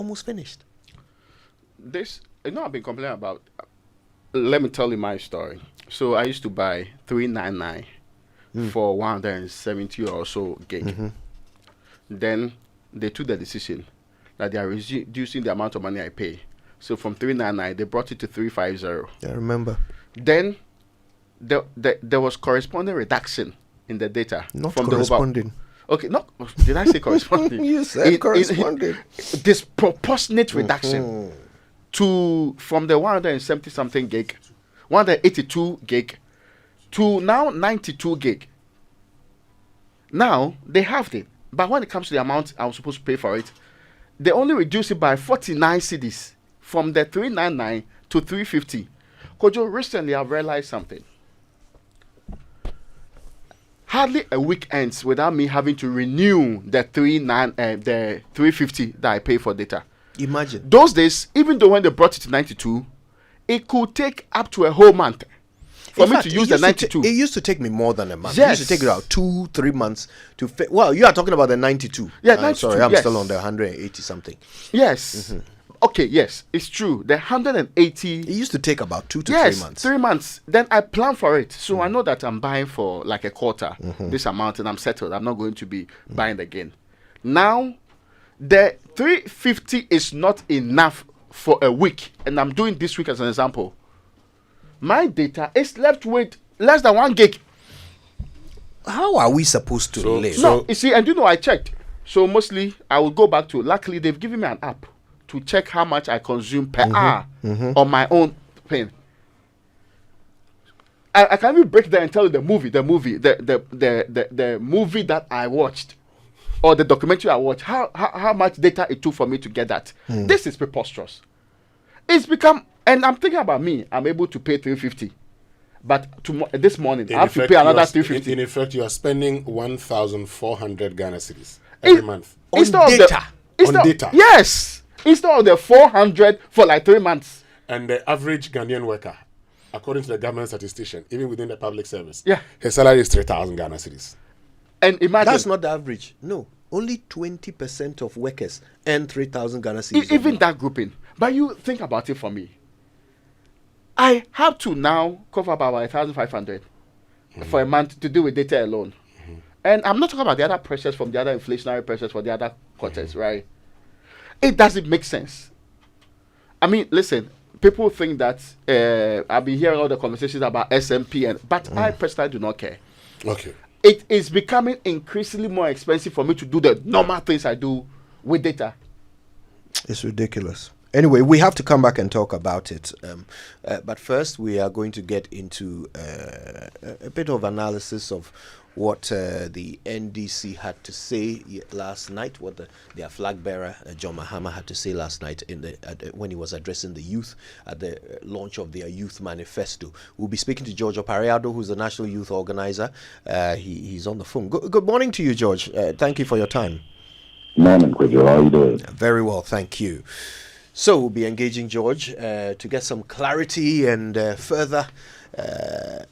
almost finished. This, I've been complaining about. Let me tell you my story. So I used to buy 399 for 170 or so gig. Mm-hmm. Then they took the decision that they are reducing the amount of money I pay. So from 399, they brought it to 350. I remember. Then there was corresponding reduction in the data. Not from corresponding. Okay, no. Did I say corresponding? You said corresponding. Disproportionate reduction from the 170 something gig, 182 gig, to now 92 gig. Now they halved it, but when it comes to the amount I was supposed to pay for it, they only reduced it by 49 cedis from the 399 to 350. Kojo, recently I've realized something. Hardly a week ends without me having to renew the 350 that I pay for data. Imagine. Those days, even though when they brought it to 92, it could take up to a whole month for me to use the 92. It used to take me more than a month. Yes. It used to take about 2-3 months to well, you are talking about the 92. Yeah, 92. Sorry, I'm yes. still on the 180 something. Yes. Mm-hmm. Okay, yes, it's true. The 180. It used to take about 2 to 3 months. 3 months. Then I plan for it. So I know that I'm buying for like a quarter this amount and I'm settled. I'm not going to be buying again. Now, the 350 is not enough for a week. And I'm doing this week as an example. My data is left with less than 1 gig. How are we supposed to live? No, you see, and I checked. So mostly I will go back to, luckily they've given me an app to check how much I consume per hour on my own pen. I can even break down and tell you the movie that I watched, or the documentary I watched, how much data it took for me to get that. This is preposterous. It's become, and I'm thinking about me, I'm able to pay 350. But this morning, I have to pay another 350. In effect, you are spending 1,400 Ghana cedis every month. On data. On data. Yes. Instead of the 400 for like 3 months. And the average Ghanaian worker, according to the government statistician, even within the public service, yeah, his salary is 3,000 Ghana cedis. And imagine, that's not the average. No, only 20% of workers earn 3,000 Ghana cedis. Even that grouping. But you think about it for me. I have to now cover about 1,500 for a month to do with data alone. And I'm not talking about the other pressures from the other inflationary pressures for the other quarters, right? It doesn't make sense. I mean, listen, people think that I've been hearing all the conversations about SMP, but I personally do not care. Okay. It is becoming increasingly more expensive for me to do the normal things I do with data. It's ridiculous. Anyway, we have to come back and talk about it. But first, we are going to get into a bit of analysis of what the NDC had to say last night, what their flag bearer, John Mahama, had to say last night when he was addressing the youth at the launch of their youth manifesto. We'll be speaking to George Opareado, who's the National Youth Organizer. He's on the phone. Good morning to you, George. Thank you for your time. Morning, Kwejo. How are you doing? Very well, thank you. So we'll be engaging George to get some clarity and further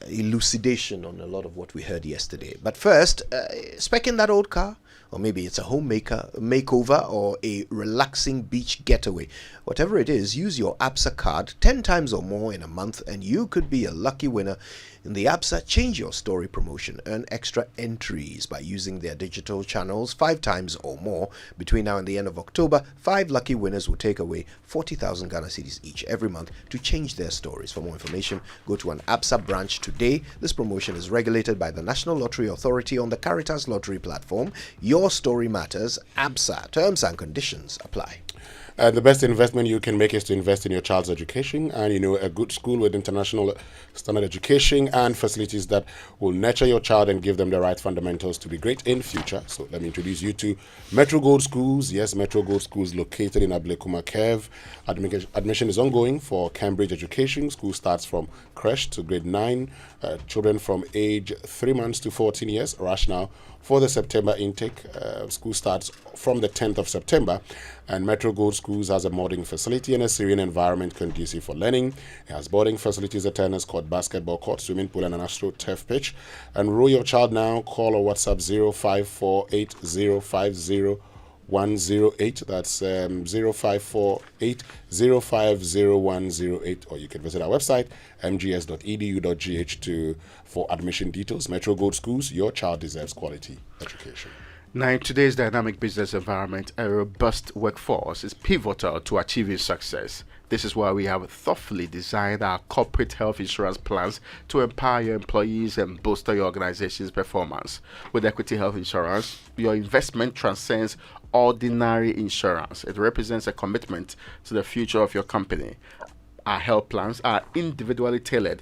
elucidation on a lot of what we heard yesterday. But first, specking that old car, or maybe it's a makeover or a relaxing beach getaway. Whatever it is, use your ABSA card 10 times or more in a month and you could be a lucky winner in the ABSA Change Your Story promotion. Earn extra entries by using their digital channels 5 times or more. Between now and the end of October, 5 lucky winners will take away 40,000 Ghana cedis each every month to change their stories. For more information, go to an ABSA branch today. This promotion is regulated by the National Lottery Authority on the Caritas Lottery platform. Your story matters. ABSA. Terms and conditions apply. The best investment you can make is to invest in your child's education, and a good school with international standard education and facilities that will nurture your child and give them the right fundamentals to be great in future. So let me introduce you to Metro Gold Schools. Yes, Metro Gold Schools located in Ablekuma Kev. Admission is ongoing for Cambridge education. School starts from creche to grade 9. Children from age 3 months to 14 years. Rush now for the September intake. School starts from the 10th of September. And Metro Gold Schools has a modding facility and a serene environment conducive for learning. It has boarding facilities, a tennis court, basketball court, swimming pool, and an AstroTurf pitch. Enroll your child now. Call or WhatsApp 108. That's 0548 050108. Or you can visit our website, mgs.edu.gh, for admission details. Metro Gold Schools, your child deserves quality education. Now, in today's dynamic business environment, a robust workforce is pivotal to achieving success. This is why we have thoughtfully designed our corporate health insurance plans to empower your employees and bolster your organization's performance. With Equity Health Insurance, your investment transcends ordinary insurance. It represents a commitment to the future of your company. Our health plans are individually tailored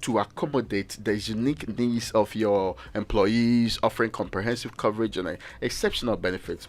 to accommodate the unique needs of your employees, offering comprehensive coverage and exceptional benefits.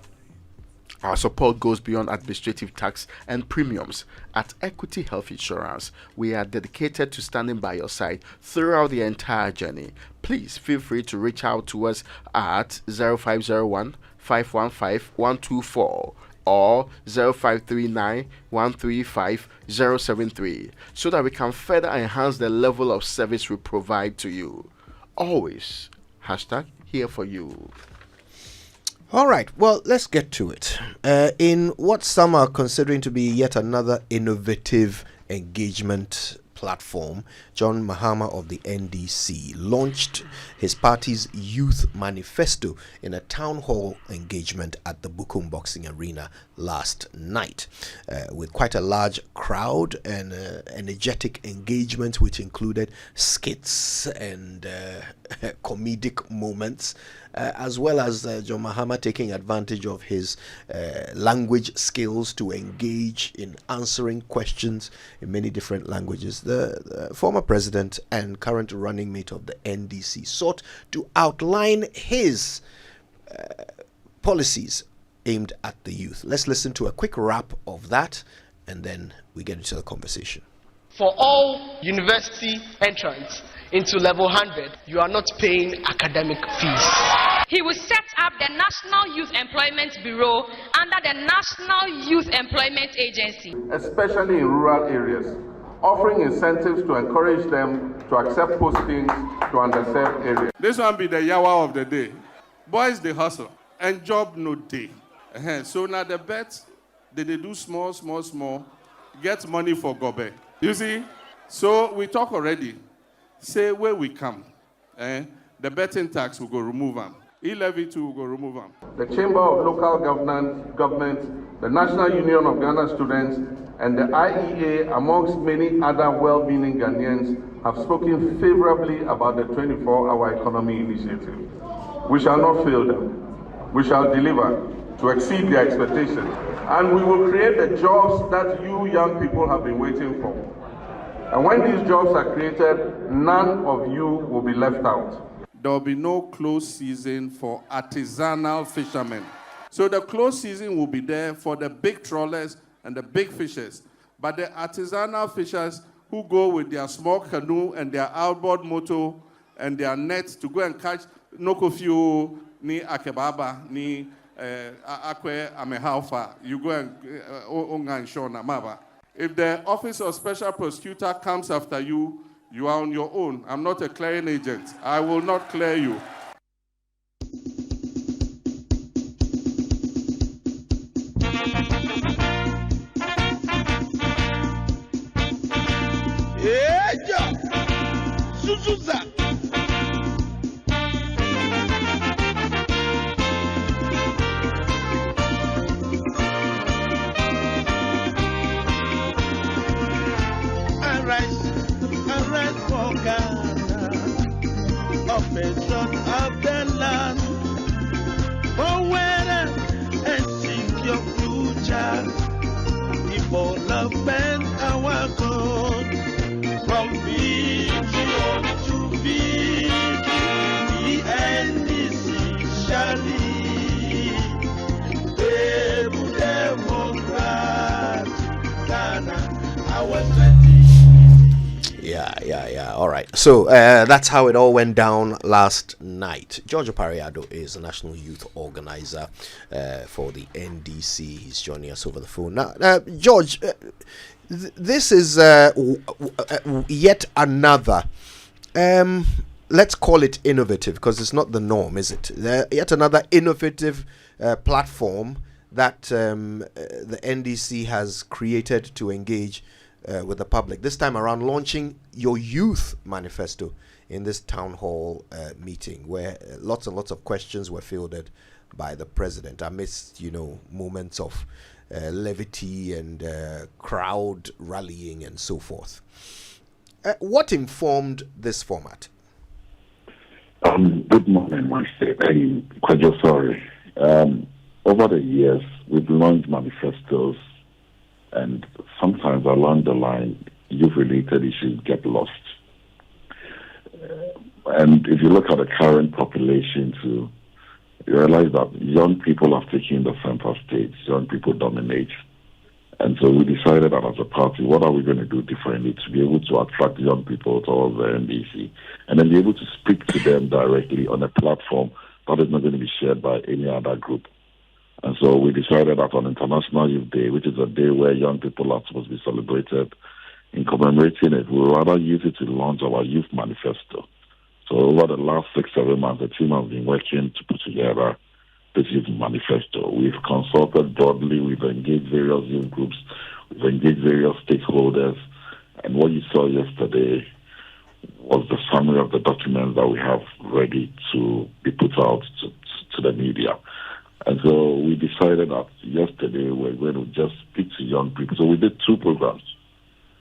Our support goes beyond administrative tax and premiums. At Equity Health Insurance, we are dedicated to standing by your side throughout the entire journey. Please feel free to reach out to us at 0501 515 124 or 0539 135 073 so that we can further enhance the level of service we provide to you. Always #here for you. All right, well, let's get to it. In what some are considering to be yet another innovative engagement platform, John Mahama of the NDC launched his party's youth manifesto in a town hall engagement at the Bukum Boxing Arena last night, with quite a large crowd and energetic engagement, which included skits and comedic moments, as well as John Mahama taking advantage of his language skills to engage in answering questions in many different languages. The former president and current running mate of the NDC sought to outline his policies aimed at the youth. Let's listen to a quick wrap of that, and then we get into the conversation. For all university entrants into level 100, you are not paying academic fees. He will set up the National Youth Employment Bureau under the National Youth Employment Agency, especially in rural areas, offering incentives to encourage them to accept postings to underserved areas. This one be the yawa of the day. Boys, they hustle, and job no day. So now the bet, they do small, get money for gobe. You see? So we talk already. Say where we come. The betting tax will go remove them. E-Levy too will go remove them. The Chamber of Local Government, the National Union of Ghana Students, and the IEA, amongst many other well-meaning Ghanaians, have spoken favorably about the 24-hour economy initiative. We shall not fail them. We shall deliver to exceed their expectations. And we will create the jobs that you young people have been waiting for. And when these jobs are created, none of you will be left out. There will be no closed season for artisanal fishermen. So the closed season will be there for the big trawlers and the big fishers. But the artisanal fishers who go with their small canoe and their outboard motor and their nets to go and catch nokofio, ni akebaba, ni akwe amehalfa, you go and onga and shona maba. If the Office of Special Prosecutor comes after you, you are on your own. I'm not a clearing agent. I will not clear you. Of the land, forward and seek your future. Development our God, from vision to victory, the NDC shall lead. Able Democrat, Ghana, our strategy. Yeah. All right. So that's how it all went down last night. Giorgio Pariado is a national youth organizer for the NDC. He's joining us over the phone now. George, this is yet another. Let's call it innovative, because it's not the norm, is it? Yet another innovative platform that the NDC has created to engage with the public. This time around, launching your youth manifesto in this town hall meeting, where lots and lots of questions were fielded by the president amidst, moments of levity and crowd rallying and so forth. What informed this format? Good morning, my state. I'm quite sorry. Over the years, we've launched manifestos, and sometimes along the line, youth-related issues get lost. And if you look at the current population too, you realize that young people have taken the center stage. Young people dominate. And so we decided that as a party, what are we going to do differently to be able to attract young people towards the NDC and then be able to speak to them directly on a platform that is not going to be shared by any other group. And so we decided that on International Youth Day, which is a day where young people are supposed to be celebrated, in commemorating it, we'd rather use it to launch our youth manifesto. So over the last 6-7 months, the team has been working to put together this youth manifesto. We've consulted broadly, we've engaged various youth groups, we've engaged various stakeholders, and what you saw yesterday was the summary of the documents that we have ready to be put out to the media. And so we decided that yesterday we're going to just speak to young people. So we did 2 programs.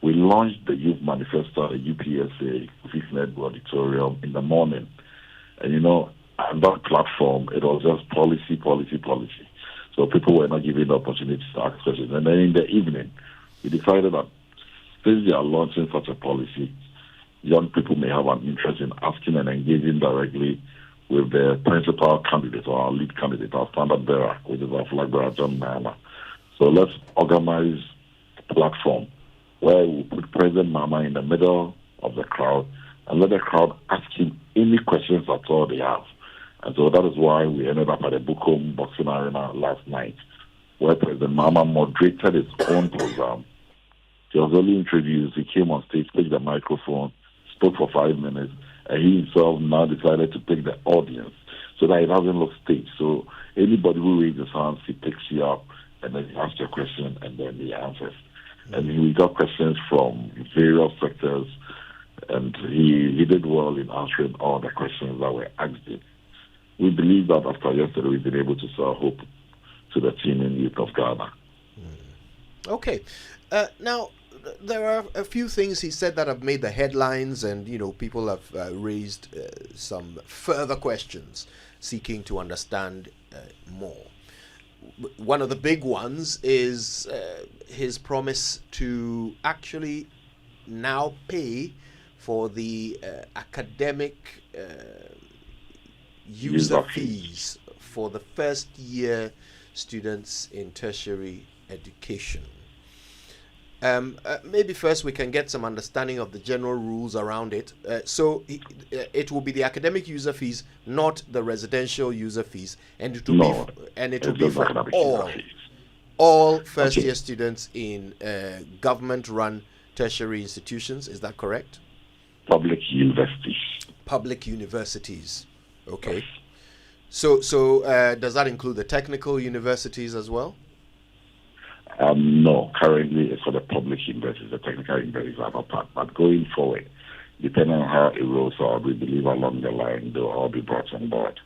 We launched the youth manifesto at the UPSA Fifth Auditorium in the morning. And on that platform, it was just policy. So people were not given the opportunity to ask questions. And then in the evening, we decided that since they are launching such a policy, young people may have an interest in asking and engaging directly with the principal candidate or our lead candidate, our standard bearer, which is our flag bearer, John Mahama. So let's organize a platform where we put President Mahama in the middle of the crowd and let the crowd ask him any questions at all they have. And so that is why we ended up at the Bukom Boxing Arena last night, where President Mahama moderated his own program. He was only introduced, he came on stage, picked the microphone, spoke for 5 minutes, and he himself now decided to pick the audience so that it doesn't look staged. So anybody who raises his hands, he picks you up, and then he asks your question, and then he answers. And we got questions from various sectors, and he did well in answering all the questions that were asked him. We believe that after yesterday, we've been able to sell hope to the teeming youth of Ghana. Okay. Now, there are a few things he said that have made the headlines, and people have raised some further questions seeking to understand more. One of the big ones is his promise to actually now pay for the academic user fees for the first year students in tertiary education. Maybe first we can get some understanding of the general rules around it. So it will be the academic user fees, not the residential user fees, and it will be for all first year students in government-run tertiary institutions. Is that correct? Public universities. Public universities. Okay. So does that include the technical universities as well? No, currently it's for the public universities. The technical universities are not part. But going forward, depending on how it rolls out, we believe along the line they'll all be brought on board.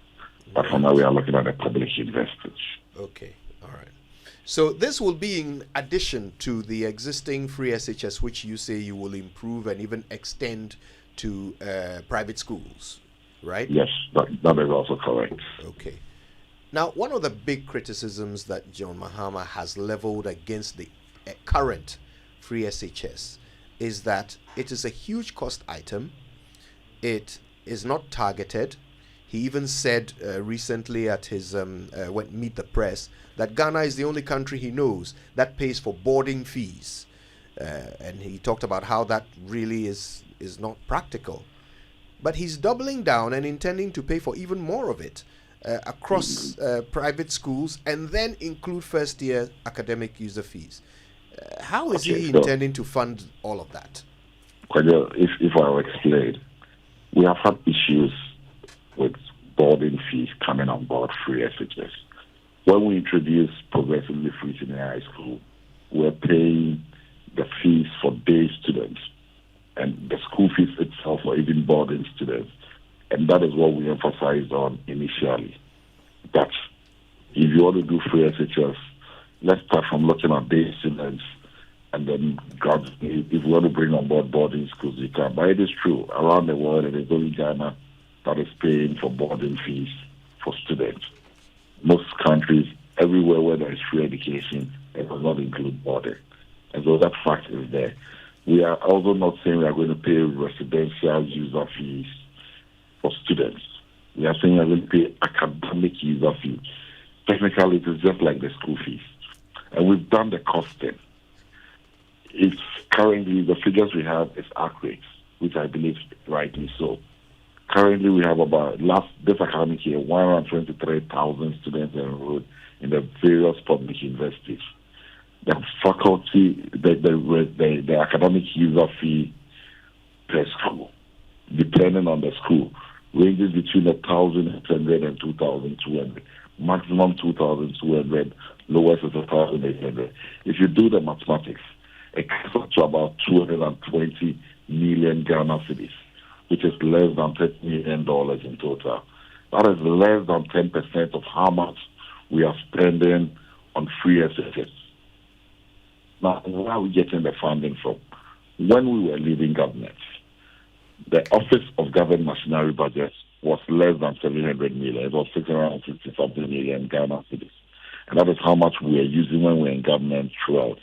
But for now, we are looking at the public universities. Okay, all right. So this will be in addition to the existing free SHS, which you say you will improve and even extend to private schools, right? Yes, that is also correct. Okay. Now, one of the big criticisms that John Mahama has leveled against the current free SHS is that it is a huge cost item. It is not targeted. He even said recently at his Meet the Press that Ghana is the only country he knows that pays for boarding fees. And he talked about how that really is not practical. But he's doubling down and intending to pay for even more of it across private schools and then include first-year academic user fees. How is he intending to fund all of that? If I explain, we have had issues with boarding fees coming on board free SHS. When we introduced progressively free senior high school, we're paying the fees for day students and the school fees itself for even boarding students. And that is what we emphasized on initially. That if you want to do free FSHS, let's start from looking at day students, and then if you want to bring on board boarding schools, you can. But it is true, around the world, it is only Ghana that is paying for boarding fees for students. Most countries, everywhere where there is free education, it does not include boarding. And so that fact is there. We are also not saying we are going to pay residential user fees for students. We are saying we are going to pay academic user fees. Technically, it is just like the school fees. And we've done the costing. It's currently, the figures we have is accurate, which I believe rightly so. Currently, we have about, this academic year, 123,000 students enrolled in the various public universities. The faculty, the academic user fee per school, depending on the school, ranges between 1,800 and 2,200. Maximum 2,200, lowest is 1,800. If you do the mathematics, it comes up to about 220 million Ghana cedis, which is less than $30 million in total. That is less than 10% of how much we are spending on free SSS. Now, where are we getting the funding from? When we were leaving government, the Office of Government Machinery Budget was less than 700 million. It was 650-something million Ghana cedis. And that is how much we are using when we're in government throughout.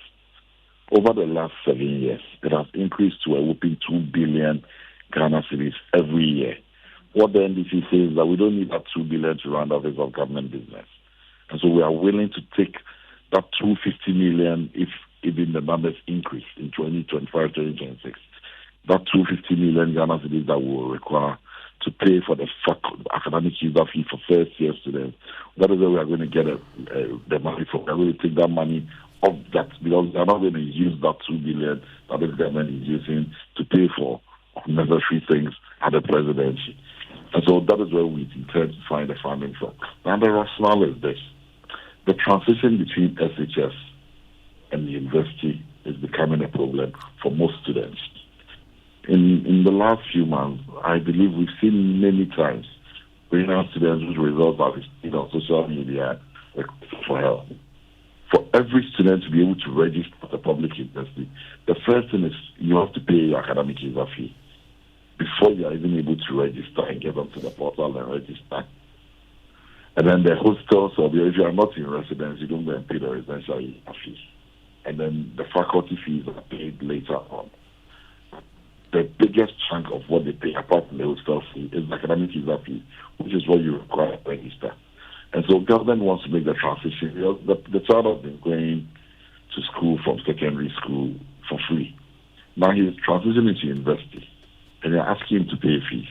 Over the last 7 years, it has increased to a whopping 2 billion Ghana cedis every year. What the NDC says is that we don't need that 2 billion to run the Office of Government Business. And so we are willing to take that 250 million if even the numbers increase in 2025, 2026. That 250 million Ghana cedis that we will require to pay for the academic user fee for first-year students. That is where we are going to get the money from. We are going to take that money off that, because they are not going to use that 2 billion that the government is using to pay for necessary things at the presidency. And so that is where we intend to find the funding from. And the rationale is this. The transition between SHS and the university is becoming a problem for most students. In the last few months, I believe we've seen many times bringing students whose results are seen on social media for help. For every student to be able to register at a public university, the first thing is you have to pay your academic user fee before you are even able to register and get onto the portal and register. And then the hostels, or if you are not in residence, you don't go and pay the residential user fee. And then the faculty fees are paid later on. The biggest chunk of what they pay, apart from the hostel fee, is the academic user fee, which is what you require to register. And so government wants to make the transition. The child has been going to school from secondary school for free. Now he's transitioning to university, and you're asking him to pay fees.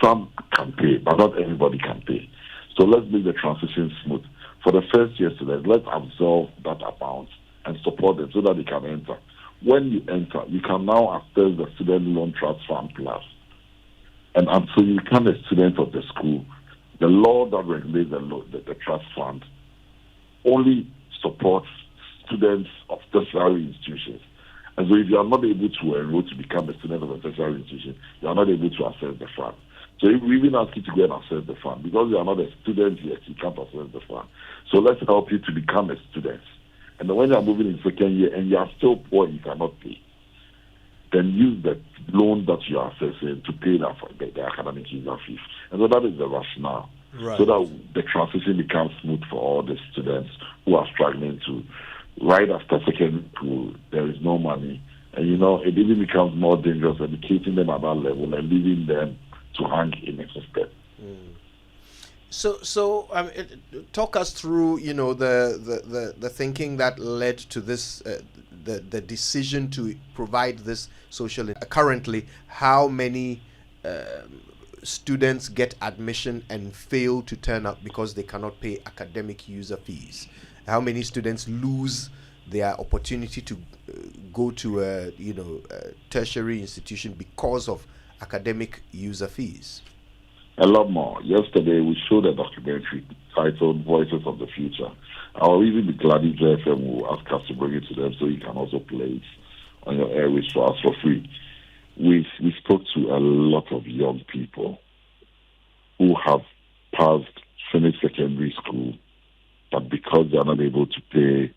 Some can pay, but not everybody can pay. So let's make the transition smooth. For the first year students, let's absorb that amount and support them so that they can enter. When you enter, you can now access the Student Loan Trust Fund Plus. And until you become a student of the school, the law that regulates the trust fund only supports students of tertiary institutions. And so if you are not able to enroll to become a student of a tertiary institution, you are not able to access the fund. So if we even ask you to go and access the fund, because you are not a student yet, you can't access the fund. So let's help you to become a student. And then when you are moving in second year and you are still poor and you cannot pay, then use the loan that you are accessing to pay the academic user fees. And so that is the rationale. Right. So that the transition becomes smooth for all the students who are struggling to, right after secondary school, there is no money. And, it even becomes more dangerous educating them at that level and leaving them to hang in a system. So talk us through, the thinking that led to this, the decision to provide this social. Currently, how many students get admission and fail to turn up because they cannot pay academic user fees? How many students lose their opportunity to go to a tertiary institution because of academic user fees? A lot more. Yesterday, we showed a documentary titled Voices of the Future. I'll even be glad if JFM will ask us to bring it to them so you can also play it on your airways for us for free. We spoke to a lot of young people who have passed finished secondary school, but because they are not able to pay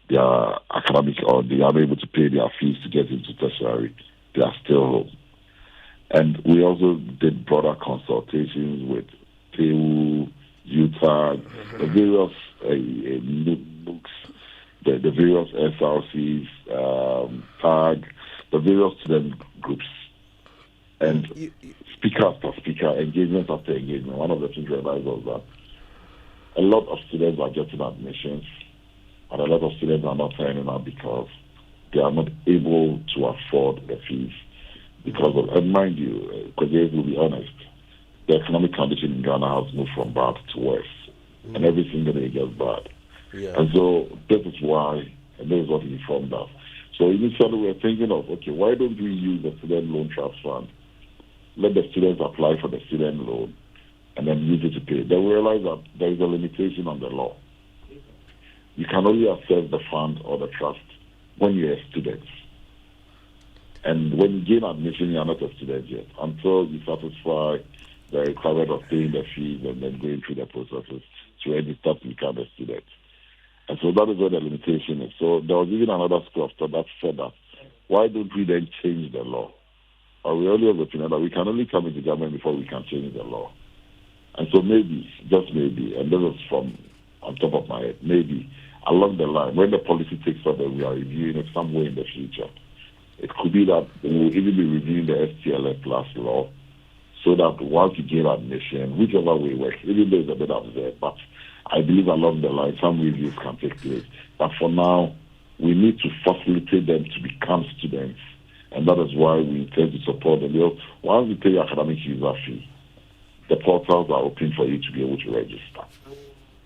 their academic or they are unable to pay their fees to get into tertiary, they are still home. And we also did broader consultations with PEU, UTAG, the various NUCs, the various SRCs, TAG, the various student groups. And speaker after speaker, engagement after engagement, one of the things we realized was that a lot of students are getting admissions, and a lot of students are not signing up because they are not able to afford the fees. Because of, and mind you, because we'll be honest, the economic condition in Ghana has moved from bad to worse, and every single day it gets bad. Yeah. And so this is why, and this is what he informed us. So initially we were thinking of, okay, why don't we use the student loan trust fund? Let the students apply for the student loan and then use it to pay. Then we realized that there is a limitation on the law. You can only access the fund or the trust when you're a student. And when you gain admission, you are not a student yet until you satisfy the requirement of paying the fees and then going through the processes to register to become a student. And so that is where the limitation is. So there was even another school of thought that said that, why don't we then change the law? Or we only have the opinion that we can only come into government before we can change the law. And so maybe, just maybe, and this is from on top of my head, maybe along the line, when the policy takes off and we are reviewing it somewhere in the future, it could be that we will even be reviewing the STLF plus law so that once you gain admission, whichever way it works, even though it's a bit absurd, but I believe along the line some reviews can take place. But for now, we need to facilitate them to become students. And that is why we intend to support them. Because once you pay your academic user fee, the portals are open for you to be able to register.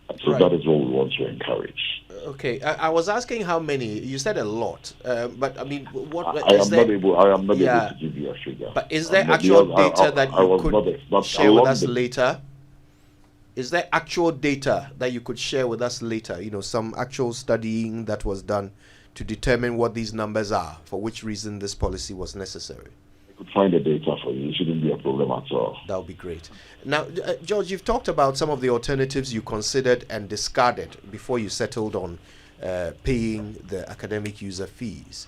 And so that is what we want to encourage. Okay, I was asking how many. You said a lot, but I mean, what I am not able to give you a figure. But is there actual data that you could share with us later? Is there actual data that you could share with us later? You know, some actual studying that was done to determine what these numbers are, for which reason this policy was necessary. I could find the data for you. It shouldn't be a problem at all. That would be great. Now, George, you've talked about some of the alternatives you considered and discarded before you settled on paying the academic user fees.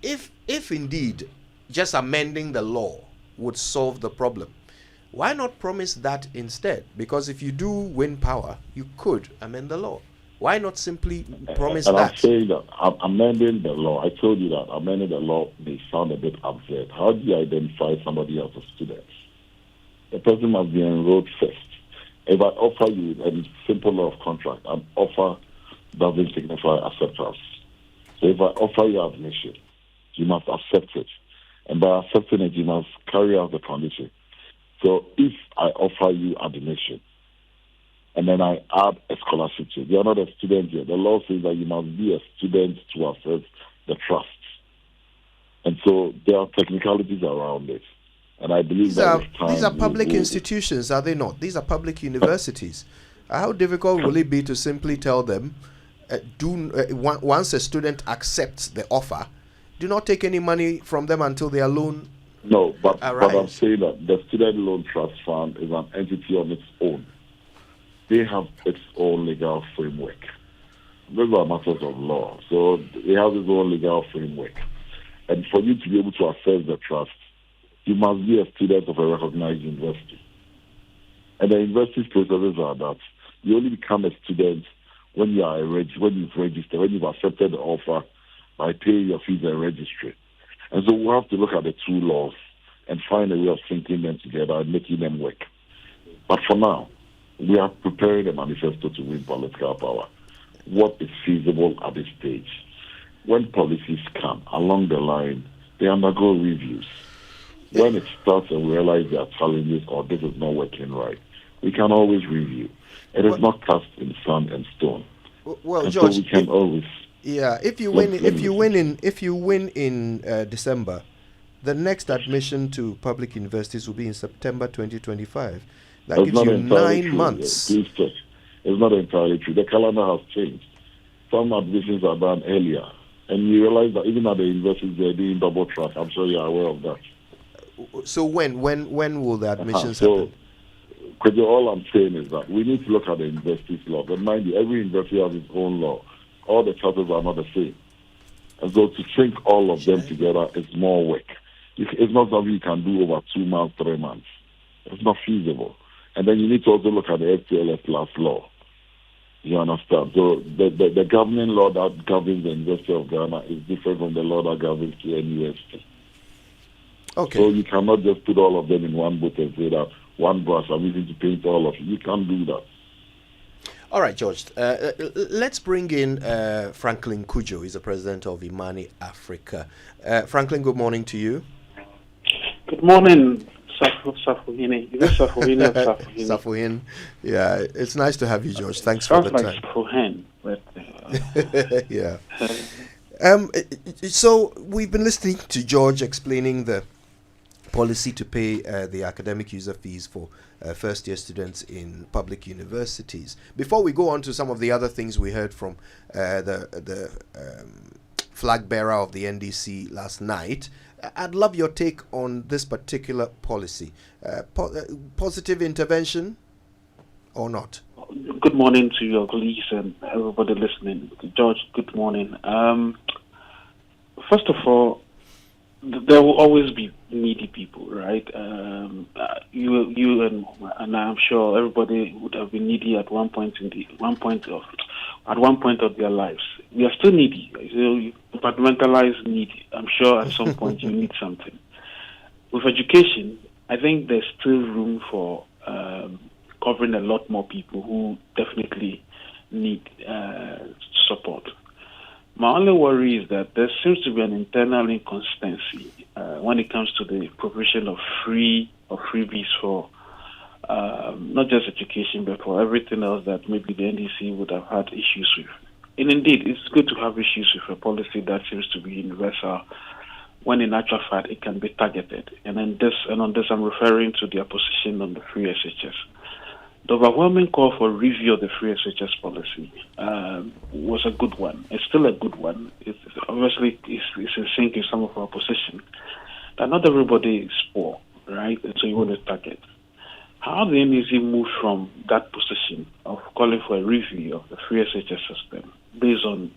If indeed just amending the law would solve the problem, why not promise that instead? Because if you do win power, you could amend the law. Why not simply promise and that? I'm saying that amending the law, I told you that amending the law may sound a bit absurd. How do you identify somebody as a student? The person must be enrolled first. If I offer you a simple law of contract, an offer doesn't signify acceptance. So if I offer you admission, you must accept it. And by accepting it, you must carry out the condition. So if I offer you admission, and then I add a scholarship to it, you are not a student yet. The law says that you must be a student to access the trust. And so there are technicalities around it. And I believe these are public institutions, are they not? These are public universities. How difficult will it be to simply tell them, once a student accepts the offer, do not take any money from them until their loan but I'm saying that the Student Loan Trust Fund is an entity on its own. They have its own legal framework. Those are matters of law. So it has its own legal framework. And for you to be able to access the trust, you must be a student of a recognized university. And the university's processes are that you only become a student when you've registered, when you've accepted the offer by paying your fees and registry. And so we have to look at the two laws and find a way of syncing them together and making them work. But for now, we are preparing a manifesto to win political power. What is feasible at this stage? When policies come along the line, they undergo reviews. When it starts and we realize there are challenges or this is not working right, we can always review. It is not cast in sand and stone. Well, and George, so we can always. Yeah, if you win in December, the next admission to public universities will be in September 2025. That It's gives not you entirely 9 true. months. Please check. It's not entirely true. The calendar has changed. Some admissions are done earlier. And you realize that even at the universities, they're doing double track. I'm sure you're aware of that. So when will the admissions So, happen? because all I'm saying is that we need to look at the university's law. But mind you, every university has its own law. All the charters are not the same. And so to sync all of them together is more work. It's not something you can do over 2 months, 3 months. It's not feasible. And then you need to also look at the FTLS plus law. You understand? So the governing law that governs the University of Ghana is different from the law that governs the NUST. Okay. So you cannot just put all of them in one book and say that one brush, I'm using to paint all of it. You can't do that. All right, George. Let's bring in Franklin Kujo. He's the president of Imani Africa. Franklin, good morning to you. Good morning, Safuhine. Is it Safuhine or Safuhine? Safuhin. Yeah, it's nice to have you, George. Thanks for the like time. Safuhin, but yeah. So we've been listening to George explaining the policy to pay the academic user fees for first-year students in public universities. Before we go on to some of the other things we heard from the flag bearer of the NDC last night, I'd love your take on this particular policy. Positive intervention or not? Good morning to your colleagues and everybody listening. George, good morning. First of all, there will always be needy people, right? You and I'm sure everybody would have been needy at one point of their lives. We are still needy. You compartmentalize need. I'm sure at some point you need something. With education, I think there's still room for covering a lot more people who definitely need support. My only worry is that there seems to be an internal inconsistency when it comes to the provision of freebies for not just education, but for everything else that maybe the NDC would have had issues with. And indeed, it's good to have issues with a policy that seems to be universal, when in actual fact it can be targeted. And on this, I'm referring to their position on the free SHS. The overwhelming call for review of the free SHS policy was a good one. It's still a good one. It's in sync with some of our position. That not everybody is poor, right? And so you want to target. How the NDC moved from that position of calling for a review of the free SHS system based on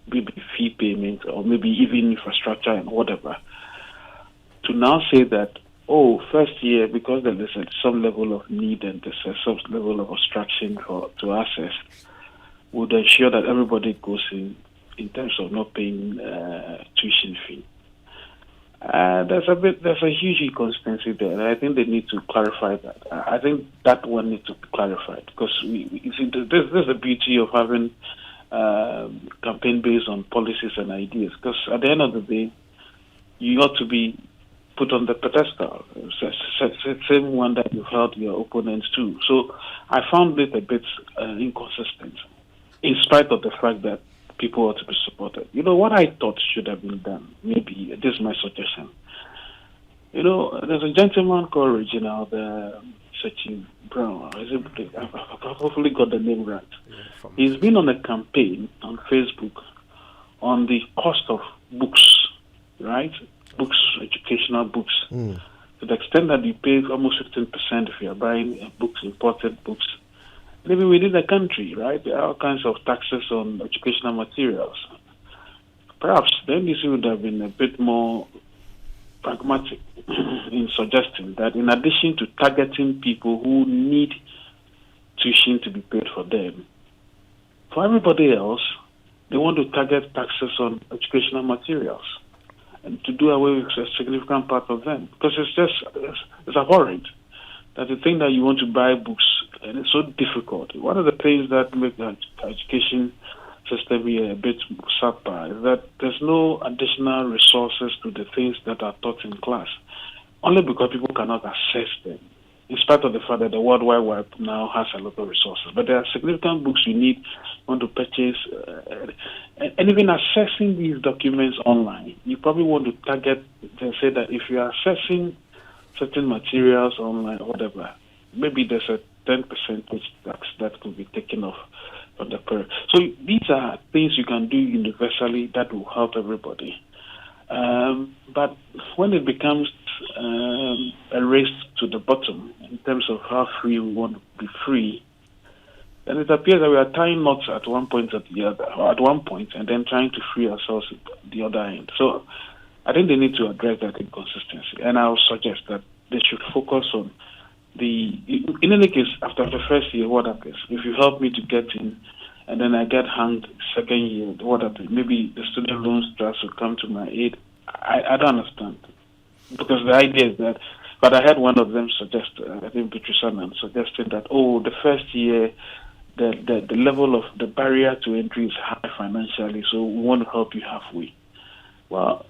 maybe fee payment or maybe even infrastructure and whatever, to now say that, first year, because there is some level of need and there's some level of obstruction to access, would ensure that everybody goes in terms of not paying tuition fee. There's a huge inconsistency there, and I think they need to clarify that. I think that one needs to be clarified, because you see, there's the beauty of having campaign based on policies and ideas, because at the end of the day, you ought to be put on the pedestal, same one that you held your opponents to. So I found it a bit inconsistent, in spite of the fact that people ought to be supported. What I thought should have been done, maybe, this is my suggestion. There's a gentleman called Reginald Sechi Brown. I've hopefully got the name right. He's been on a campaign on Facebook on the cost of books, right? Books, educational books, to the extent that you pay almost 15% if you are buying books, imported books. Maybe within the country, right? There are all kinds of taxes on educational materials. Perhaps the NDC would have been a bit more pragmatic in suggesting that in addition to targeting people who need tuition to be paid for them, for everybody else, they want to target taxes on educational materials and to do away with a significant part of them. Because it's abhorrent that the thing that you want to buy books, and it's so difficult. One of the things that make the education system here a bit subpar is that there's no additional resources to the things that are taught in class, only because people cannot access them, in spite of the fact that the World Wide Web now has a lot of resources. But there are significant books you want to purchase, and even accessing these documents online, you probably want to target and say that if you are accessing certain materials online or whatever, maybe there's a 10% tax that could be taken off from the per. So these are things you can do universally that will help everybody. But when it becomes a race to the bottom in terms of how free we want to be free, then it appears that we are tying knots at one point or the other, or at one point, and then trying to free ourselves at the other end. So I think they need to address that inconsistency, and I would suggest that they should focus on in any case, after the first year, what happens? If you help me to get in, and then I get hanged second year, what happens? Maybe the student loans trust will come to my aid. I don't understand. Because the idea is that, but I had one of them suggest, I think Beatrice Annan, suggesting that, the first year, the level of the barrier to entry is high financially, so we want to help you halfway. Well,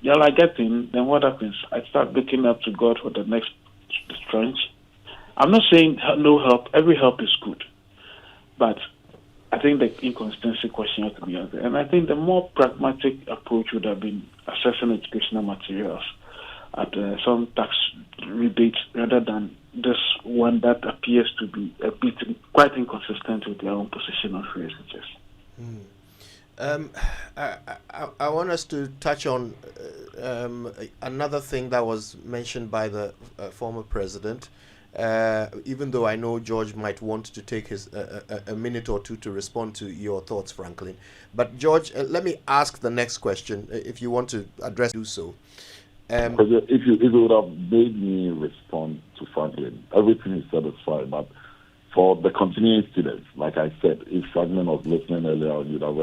I get in, then what happens? I start looking up to God for the next tranche. I'm not saying no help. Every help is good. But I think the inconsistency question has to be answered. And I think the more pragmatic approach would have been assessing educational materials at some tax rebates rather than this one that appears to be a bit quite inconsistent with their own position on free SHS. I want us to touch on another thing that was mentioned by the former president, even though I know George might want to take a minute or two to respond to your thoughts, Franklin. But George, let me ask the next question, if you want to address, do so. Because if it would have made me respond to Franklin, everything he said is fine, but for the continuing students, like I said, if Franklin was listening earlier, you'd have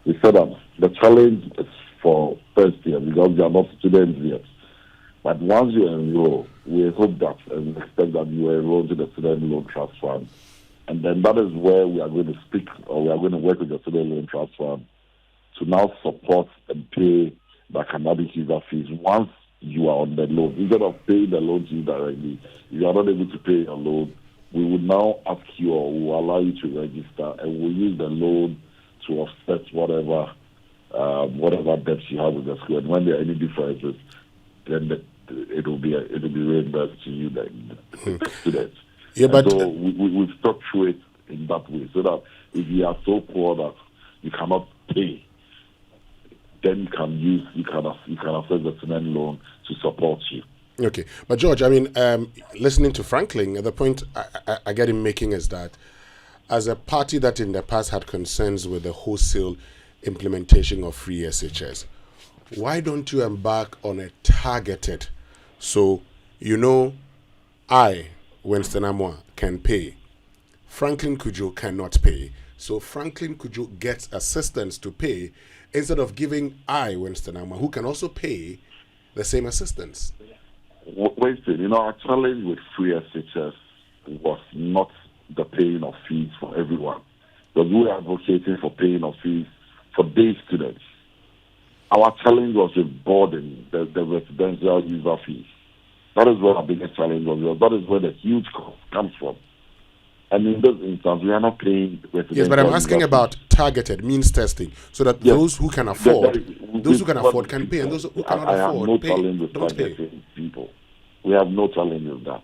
we said that the challenge is for first year because you are not students yet. But once you enroll, we hope that and expect that you enroll to the Student Loan Trust Fund. And then that is where we are going to speak, or we are going to work with the Student Loan Trust Fund to now support and pay the academic user fees once you are on the loan. Instead of paying the loan to you directly, if you are not able to pay your loan, we would now ask you or we will allow you to register, and we'll use the loan to offset whatever debts you have with the school. And when there are any differences, then it will be reimbursed to you, the students. Yeah, but so we structure it in that way, so that if you are so poor that you cannot pay, then you can access the student loan to support you. Okay, but George, I mean, listening to Franklin, the point I get him making is that as a party that in the past had concerns with the wholesale implementation of free SHS, why don't you embark on a targeted, so I, Winston Amoah, can pay, Franklin Cudjoe cannot pay, so Franklin Cudjoe gets assistance to pay instead of giving I, Winston Amoah, who can also pay, the same assistance. Winston, our challenge with free SHS was not the paying of fees for everyone, because we are advocating for paying of fees for day students. Our challenge was with boarding, the residential user fees. That is where our biggest challenge was, because that is where the huge cost comes from. And in this instance, we are not paying residential. Yes, but I'm asking about targeted means testing, so that those who can afford, can pay, and those who cannot afford, don't pay. People. We have no challenge with that.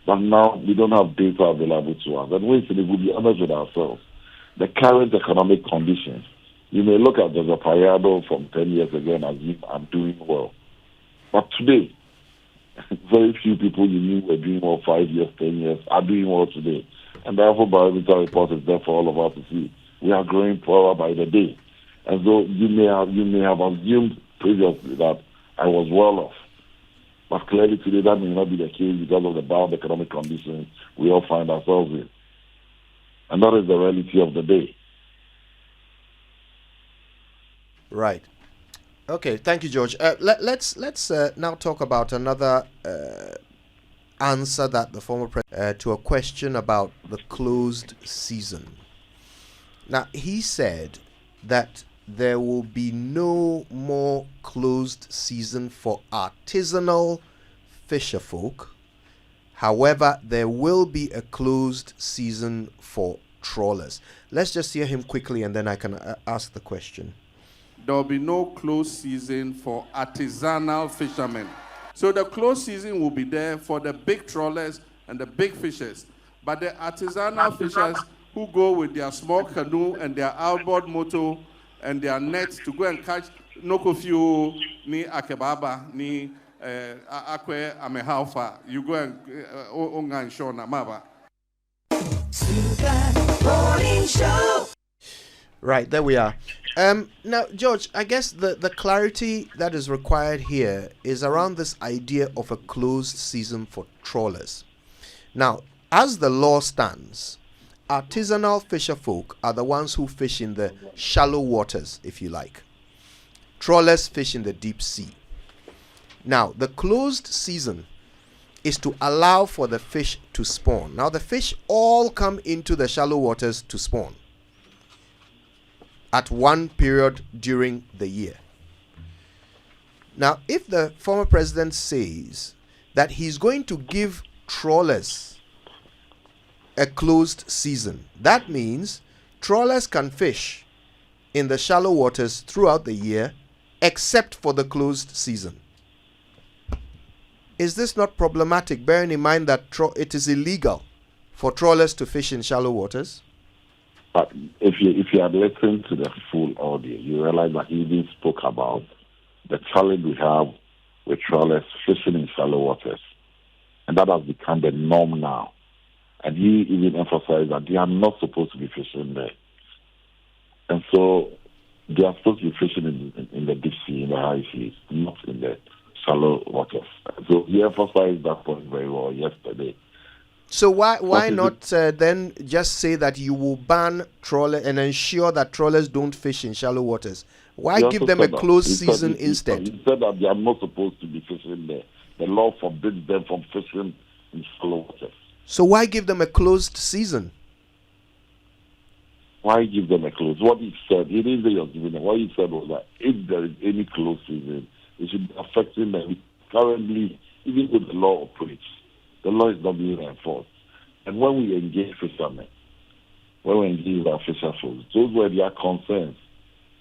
But now we don't have data available to us. And we will be honest with ourselves. The current economic conditions, you may look at the Payado from 10 years ago and assume I'm doing well. But today, very few people you knew were doing well 5 years, 10 years are doing well today. And therefore, biological report is there for all of us to see. We are growing poorer by the day. And so you may have assumed previously that I was well off. But clearly today that may not be the case because of the bad economic conditions we all find ourselves in. And that is the reality of the day. Right. Okay, thank you, George. Let's now talk about another answer that the former president to a question about the closed season. Now, he said that there will be no more closed season for artisanal fisherfolk. However, there will be a closed season for trawlers. Let's just hear him quickly and then I can ask the question. There will be no closed season for artisanal fishermen. So the closed season will be there for the big trawlers and the big fishers. But the artisanal fishers who go with their small canoe and their outboard motor and their nets to go and catch nokofio, ni akebaba, ni akwe amehalfa. You go and onga and shona maba. Right, there we are. Now, George, I guess the clarity that is required here is around this idea of a closed season for trawlers. Now, as the law stands, artisanal fisher folk are the ones who fish in the shallow waters, if you like. Trawlers fish in the deep sea. Now, the closed season is to allow for the fish to spawn. Now, the fish all come into the shallow waters to spawn at one period during the year. Now, if the former president says that he's going to give trawlers a closed season, that means trawlers can fish in the shallow waters throughout the year except for the closed season. Is this not problematic, bearing in mind that it is illegal for trawlers to fish in shallow waters? But if you had listened to the full audio, you realize that he even spoke about the challenge we have with trawlers fishing in shallow waters. And that has become the norm now. And he even emphasized that they are not supposed to be fishing there. And so they are supposed to be fishing in the deep sea, in the high seas, not in the shallow waters. So he emphasized that point very well yesterday. So why not then just say that you will ban trawler and ensure that trawlers don't fish in shallow waters? Why give them a closed season instead? He said that they are not supposed to be fishing there. The law forbids them from fishing in shallow waters. So why give them a closed season? Why give them a closed? What he said, he didn't say he was giving them. What he said was that if there is any closed season, it should be affecting them. Currently, even with the law operates, the law is not being enforced. And when we engage fishermen, when we engage our fisher folks, those were their concerns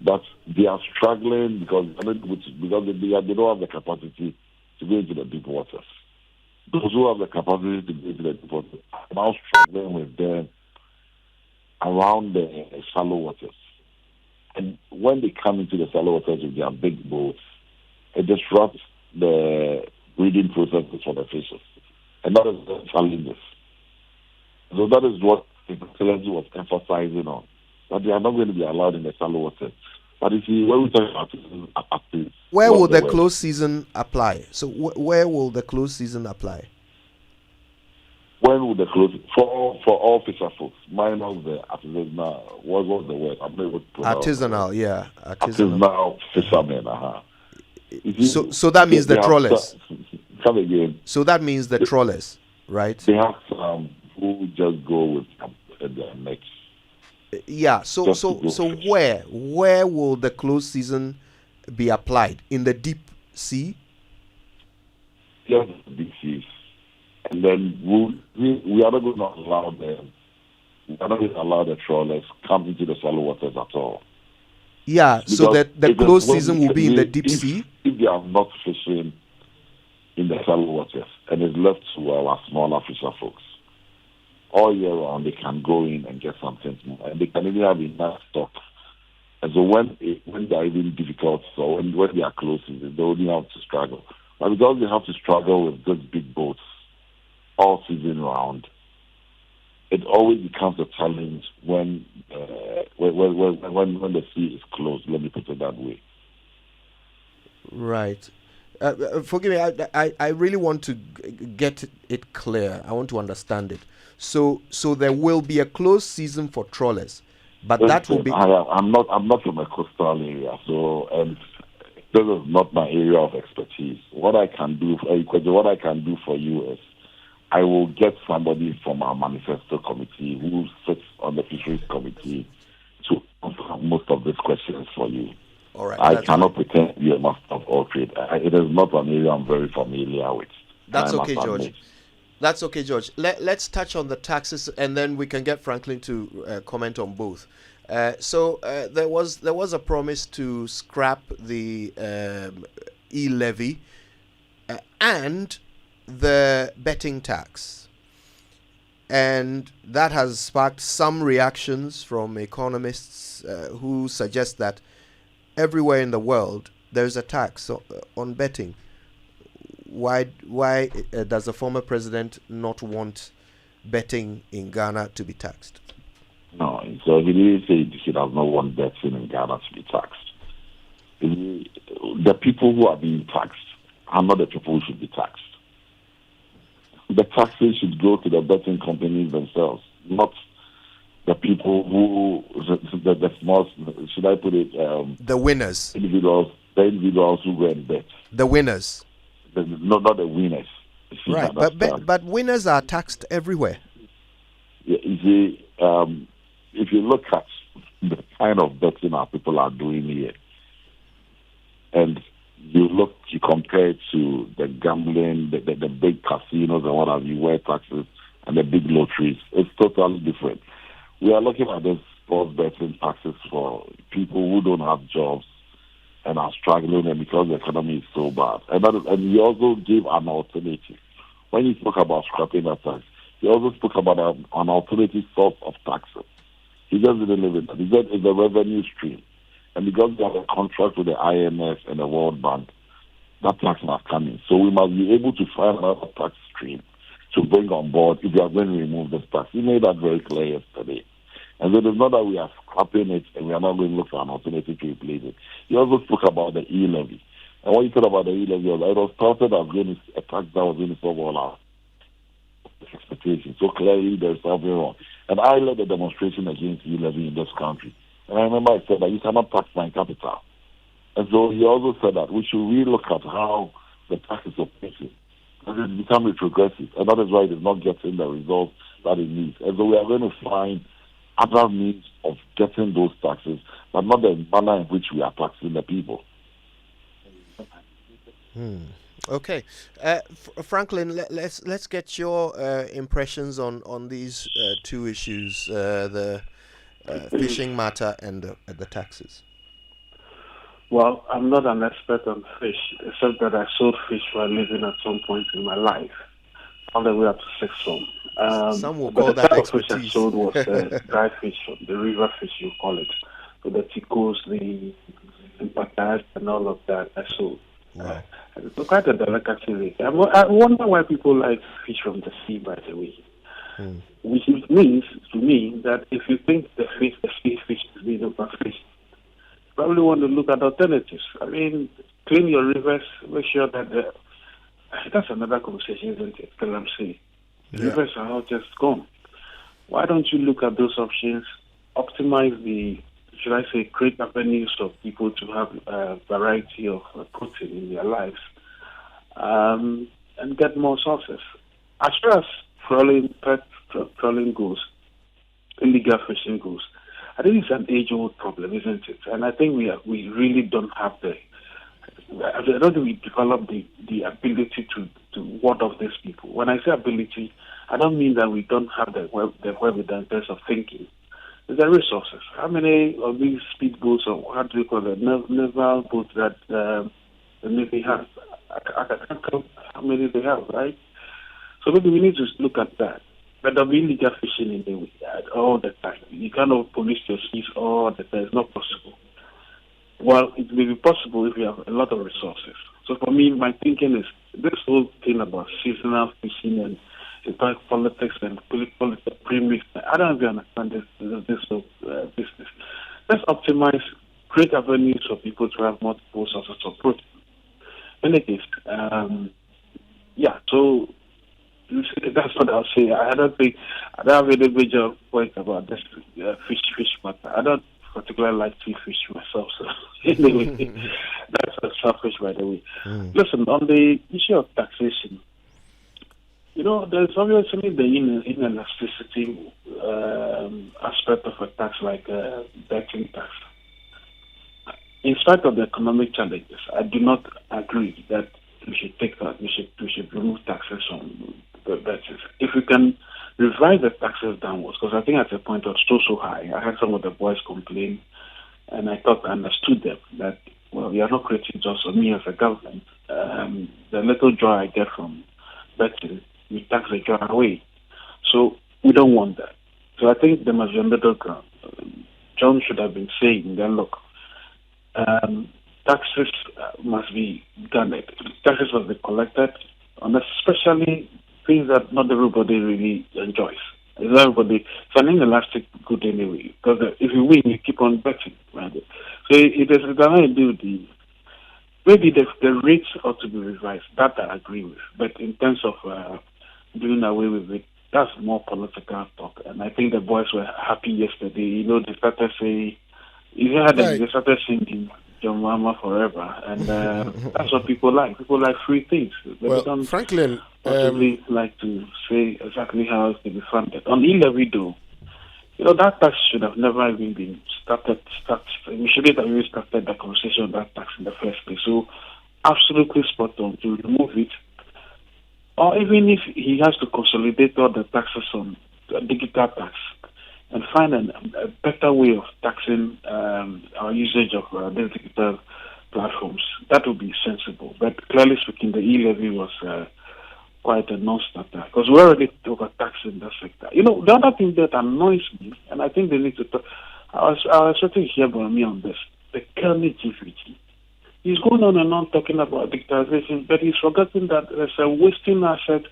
that they are struggling because they don't have the capacity to go into the deep waters. Those who have the capacity to go into the deep waters are now struggling with them around the shallow waters. And when they come into the shallow waters with their big boats, it disrupts the breeding processes for the fishes. And that is the challenges. So that is what the Excellency was emphasizing on, that they are not going to be allowed in the shallow waters. But you see, when we talk about where will the closed season apply? So where will the closed season apply? When will the closed for all fisher folks, minus the artisanal? What was the word? I'm not able to pronounce artisanal, yeah, artisanal fishermen. So that means the trawlers. Come again. So that means the trawlers, right? They have some who just go with their nets. Yeah. So where will the closed season be applied? In the deep sea? Yes, the deep seas. And then we are not going to allow them. We are not going to allow the trawlers come into the shallow waters at all. Yeah. Because so that the closed season will be in the deep sea. If they are not fishing in the shallow waters and it's left to our smaller fisher folks, all year round they can go in and get something more, and they can even have enough stock. And so when they are even difficult, so when they are close, they only have to struggle. But because they have to struggle with those big boats all season round, it always becomes a challenge when the sea is closed. Let me put it that way. Right. Forgive me. I really want to get it clear. I want to understand it. So there will be a closed season for trawlers, but that will be. I'm not from a coastal area, so this is not my area of expertise. What I can do for you is, I will get somebody from our manifesto committee who sits on the fisheries committee to answer most of these questions for you. All right. I cannot pretend to be a master of all trade. It is not an area I'm very familiar with. That's okay, George. That's okay, George. Let's touch on the taxes, and then we can get Franklin to comment on both. So there was a promise to scrap the E-Levy and the betting tax. And that has sparked some reactions from economists who suggest that everywhere in the world there's a tax on betting. Why does the former president not want betting in Ghana to be taxed? No, so he didn't say he does not want betting in Ghana to be taxed. The people who are being taxed are not the people who should be taxed. The taxes should go to the betting companies themselves, not the people who, the small, should I put it? The winners. The individuals who go and bet. The winners. Not the winners. Right, but winners are taxed everywhere. Yeah, you see, if you look at the kind of betting our people are doing here, and you compare it to the gambling, the big casinos and what have you, where taxes and the big lotteries, it's totally different. We are looking at this sports betting taxes for people who don't have jobs and are struggling, and because the economy is so bad. And we also give an alternative. When you spoke about scrapping that tax, he also spoke about an alternative source of taxes. He just didn't live in that. He said it's a revenue stream. And because we have a contract with the IMF and the World Bank, that tax must come in. So we must be able to find another tax stream to bring on board if we are going to remove this tax. He made that very clear yesterday. And so it's not that we are scrapping it and we are not going to look for an alternative to replace it. He also spoke about the E-Levy. And what he said about the E-Levy was it was started as a tax that was going to solve all our expectations. So clearly there's something wrong. And I led a demonstration against E-Levy in this country. And I remember I said that you cannot tax my capital. And so he also said that we should relook at how the tax is operating. And it's become retrogressive. And that is why it is not getting the results that it needs. And so we are going to find other means of getting those taxes, but not the manner in which we are taxing the people. Okay, Franklin, let's get your impressions on these two issues: the fishing matter and the taxes. Well, I'm not an expert on fish, except that I sold fish for a living at some point in my life, all the way up to 6 form. Some will call that expertise. The fish I sold was dry fish, the river fish you call it, so the ticos, the patatas, and all of that I sold. Wow. It's quite a delicacy. I wonder why people like fish from the sea, by the way. Which means to me that if you think the fish is being overfished, you probably want to look at alternatives. I mean, clean your rivers, make sure that that's another conversation, isn't it? Because I'm saying the rivers are all just gone. Why don't you look at those options, optimize create avenues of people to have a variety of protein in their lives, and get more sources. As far as trawling goes, illegal fishing goes, I think it's an age-old problem, isn't it? And I think we really don't have I don't think we develop the ability to ward off these people. When I say ability, I don't mean that we don't have the evidence of thinking. The resources. How many of these speedboats, or how do you call it, naval boats that the Navy has? I can't count how many they have, right? So maybe we need to look at that. But there'll be illegal fishing in the all the time. You cannot police your seas all the time. It's not possible. Well, it may be possible if you have a lot of resources. So for me, my thinking is this whole thing about seasonal fishing and politics and political premix. I don't even understand this business. Let's optimize, create avenues for people to have multiple sources of protein. In any case, so that's what I'll say. I don't have any major point about this fish matter. I don't particularly like fish myself, so anyway, that's selfish, by the way. Listen, on the issue of taxation, there's obviously the inelasticity aspect of a tax like betting tax. In spite of the economic challenges, I do not agree that we should take that. We should remove taxes on the betting. If we can revise the taxes downwards, because I think at a point it was so high. I had some of the boys complain, and I thought I understood them that we are not creating jobs for me as a government. The little joy I get from betting, we tax the joy away. So We don't want that. So I think there must be a middle ground. John should have been saying that, look, taxes must be garnered. Taxes must be collected, and especially things that not everybody really enjoys. It's everybody. It's an inelastic good anyway, because if you win, you keep on betting. Right? So it has nothing to do with maybe the rates ought to be revised. That I agree with. But in terms of doing away with it, that's more political talk. And I think the boys were happy yesterday. You know, they started saying, they started singing John Mama forever, and that's what people like. People like free things. They don't Franklin, possibly like to say exactly how it's to be funded. On E-Levy, though, you know, that tax should have never even been started. We shouldn't have even started the conversation on that tax in the first place. So, absolutely spot on to remove it. Or even if he has to consolidate all the taxes on digital tax and find a better way of taxing our usage of these digital platforms, that would be sensible. But clearly speaking, the E-Levy was quite a non-starter because we're already overtaxing that sector. You know, the other thing that annoys me, and I think they need to talk, I was waiting to hear from me on this, the Kelly GVG. He's going on and on talking about digitization, but he's forgotten that there's a wasting asset.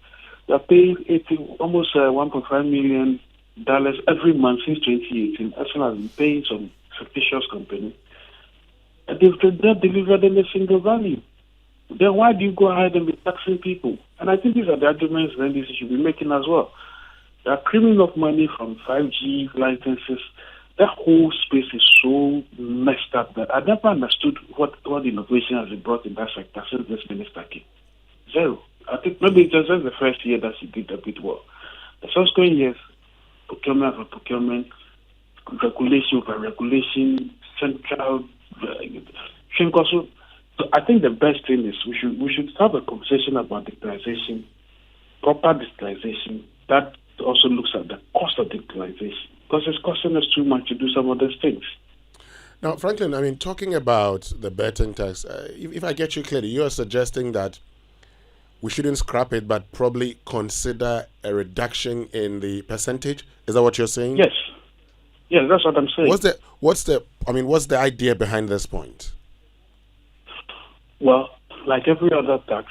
They're paying almost $1.5 million every month since 2018. As well as paying some fictitious company. And they've not delivered any single value. Then why do you go ahead and be taxing people? And I think these are the arguments the NDC should be making as well. They're creaming up money from 5G licenses. That whole space is so messed up that I never understood what innovation has been brought in that sector since this minister came. Zero. I think maybe it was just the first year that she did a bit well. The subsequent years, procurement for procurement, regulation for regulation, central also. So I think the best thing is we should have a conversation about digitalization, proper digitalization that also looks at the cost of digitalization. Because it's costing us too much to do some of those things. Now, Franklin, I mean, talking about the betting tax, if I get you clearly, you're suggesting that we shouldn't scrap it, but probably consider a reduction in the percentage. Is that what you're saying? Yes. Yes, that's what I'm saying. What's the idea behind this point? Well, like every other tax,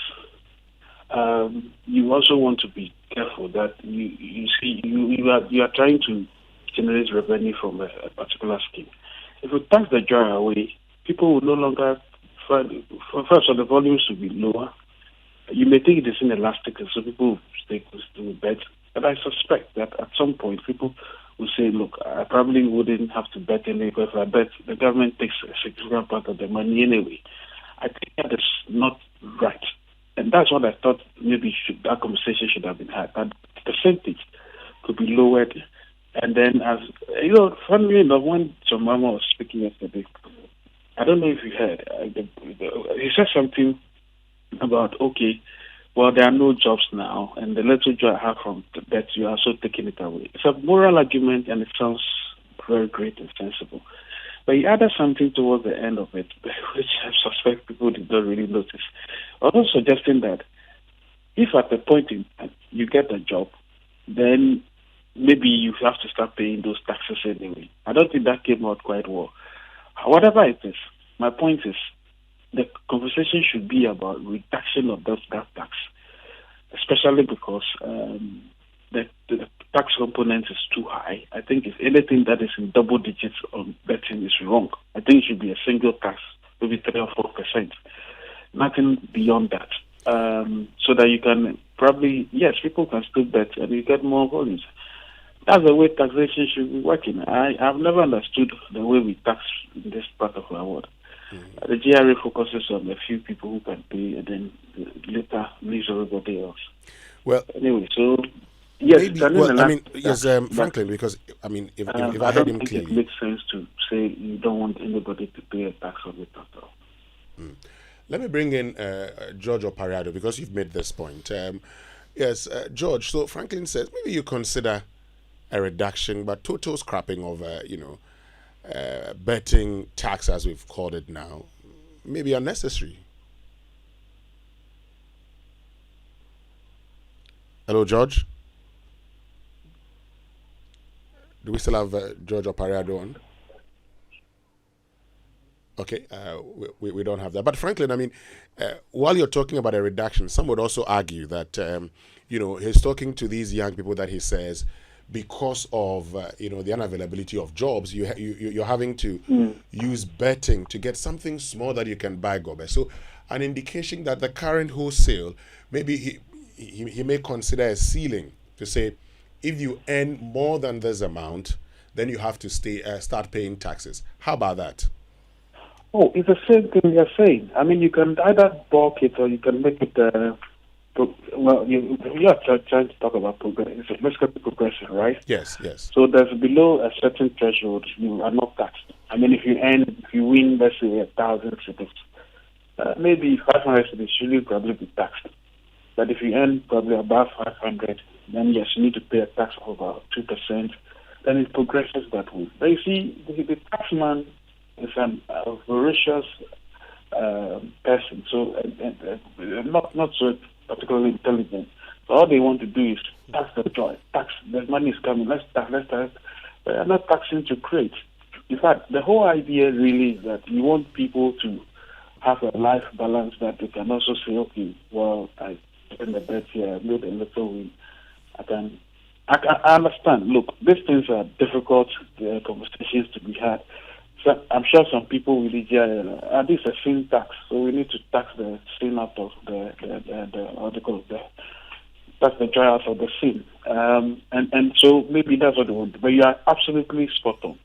you also want to be careful that you are trying to generate revenue from a particular scheme. If you tax the joy away, people will no longer find. First, the volumes will be lower. You may think it is inelastic, and so people will stay to bet. But I suspect that at some point, people will say, "Look, I probably wouldn't have to bet anyway because I bet the government takes a significant part of the money anyway." I think that is not right, and that's what I thought. Maybe that conversation should have been had. That percentage could be lowered. And then, as you know, funnily enough, when John Mama was speaking yesterday, I don't know if you heard, he said something about, okay, well, there are no jobs now, and the little job I have from that you are also taking it away. It's a moral argument, and it sounds very great and sensible. But he added something towards the end of it, which I suspect people did not really notice. Also suggesting that if at the point in time you get a job, then maybe you have to start paying those taxes anyway. I don't think that came out quite well. Whatever it is, my point is the conversation should be about reduction of that tax, especially because the tax component is too high. I think if anything that is in double digits on betting is wrong. I think it should be a single tax, maybe 3 or 4%. Nothing beyond that. So that you can probably, yes, people can still bet and you get more volumes. That's the way taxation should be working. I've never understood the way we tax in this part of our world. The GRA focuses on a few people who can pay and then later leaves everybody else. Well, anyway, so yes, Franklin, because I mean, if I don't heard him think clearly, it makes sense to say you don't want anybody to pay a tax on it at all. Let me bring in George Opariado because you've made this point. Yes, George. So Franklin says maybe you consider a reduction, but total scrapping of betting tax, as we've called it now, may be unnecessary. Hello, George. Do we still have George Opariado on? Okay, we don't have that. But Franklin, I mean, while you're talking about a reduction, some would also argue that, he's talking to these young people that he says, because of, the unavailability of jobs, you're having to use betting to get something small that you can buy gobe. So an indication that the current wholesale, maybe he may consider a ceiling to say, if you earn more than this amount, then you have to start paying taxes. How about that? Oh, it's the same thing you're saying. I mean, you can either bulk it or you can make it. You are trying to talk about progression. It's basically progression, right? Yes. So there's below a certain threshold, you are not taxed. I mean, if you win, let's say 1,000 cities, maybe 500 cities should probably be taxed. But if you earn probably above 500, then yes, you need to pay a tax of about 2%. Then it progresses that way. But you see, the taxman is a voracious person, so not so particularly intelligent. So all they want to do is tax the joy. Tax, the money is coming. Let's tax. But they're not taxing to create. In fact, the whole idea really is that you want people to have a life balance that they can also say, okay, well, I spent the bet here, I made a little win. I understand. Look, these things are difficult conversations to be had. So I'm sure some people will say, this is a sin tax, so we need to tax the sin out of tax the joy out of the sin. And so maybe that's what they want. But you are absolutely spot on.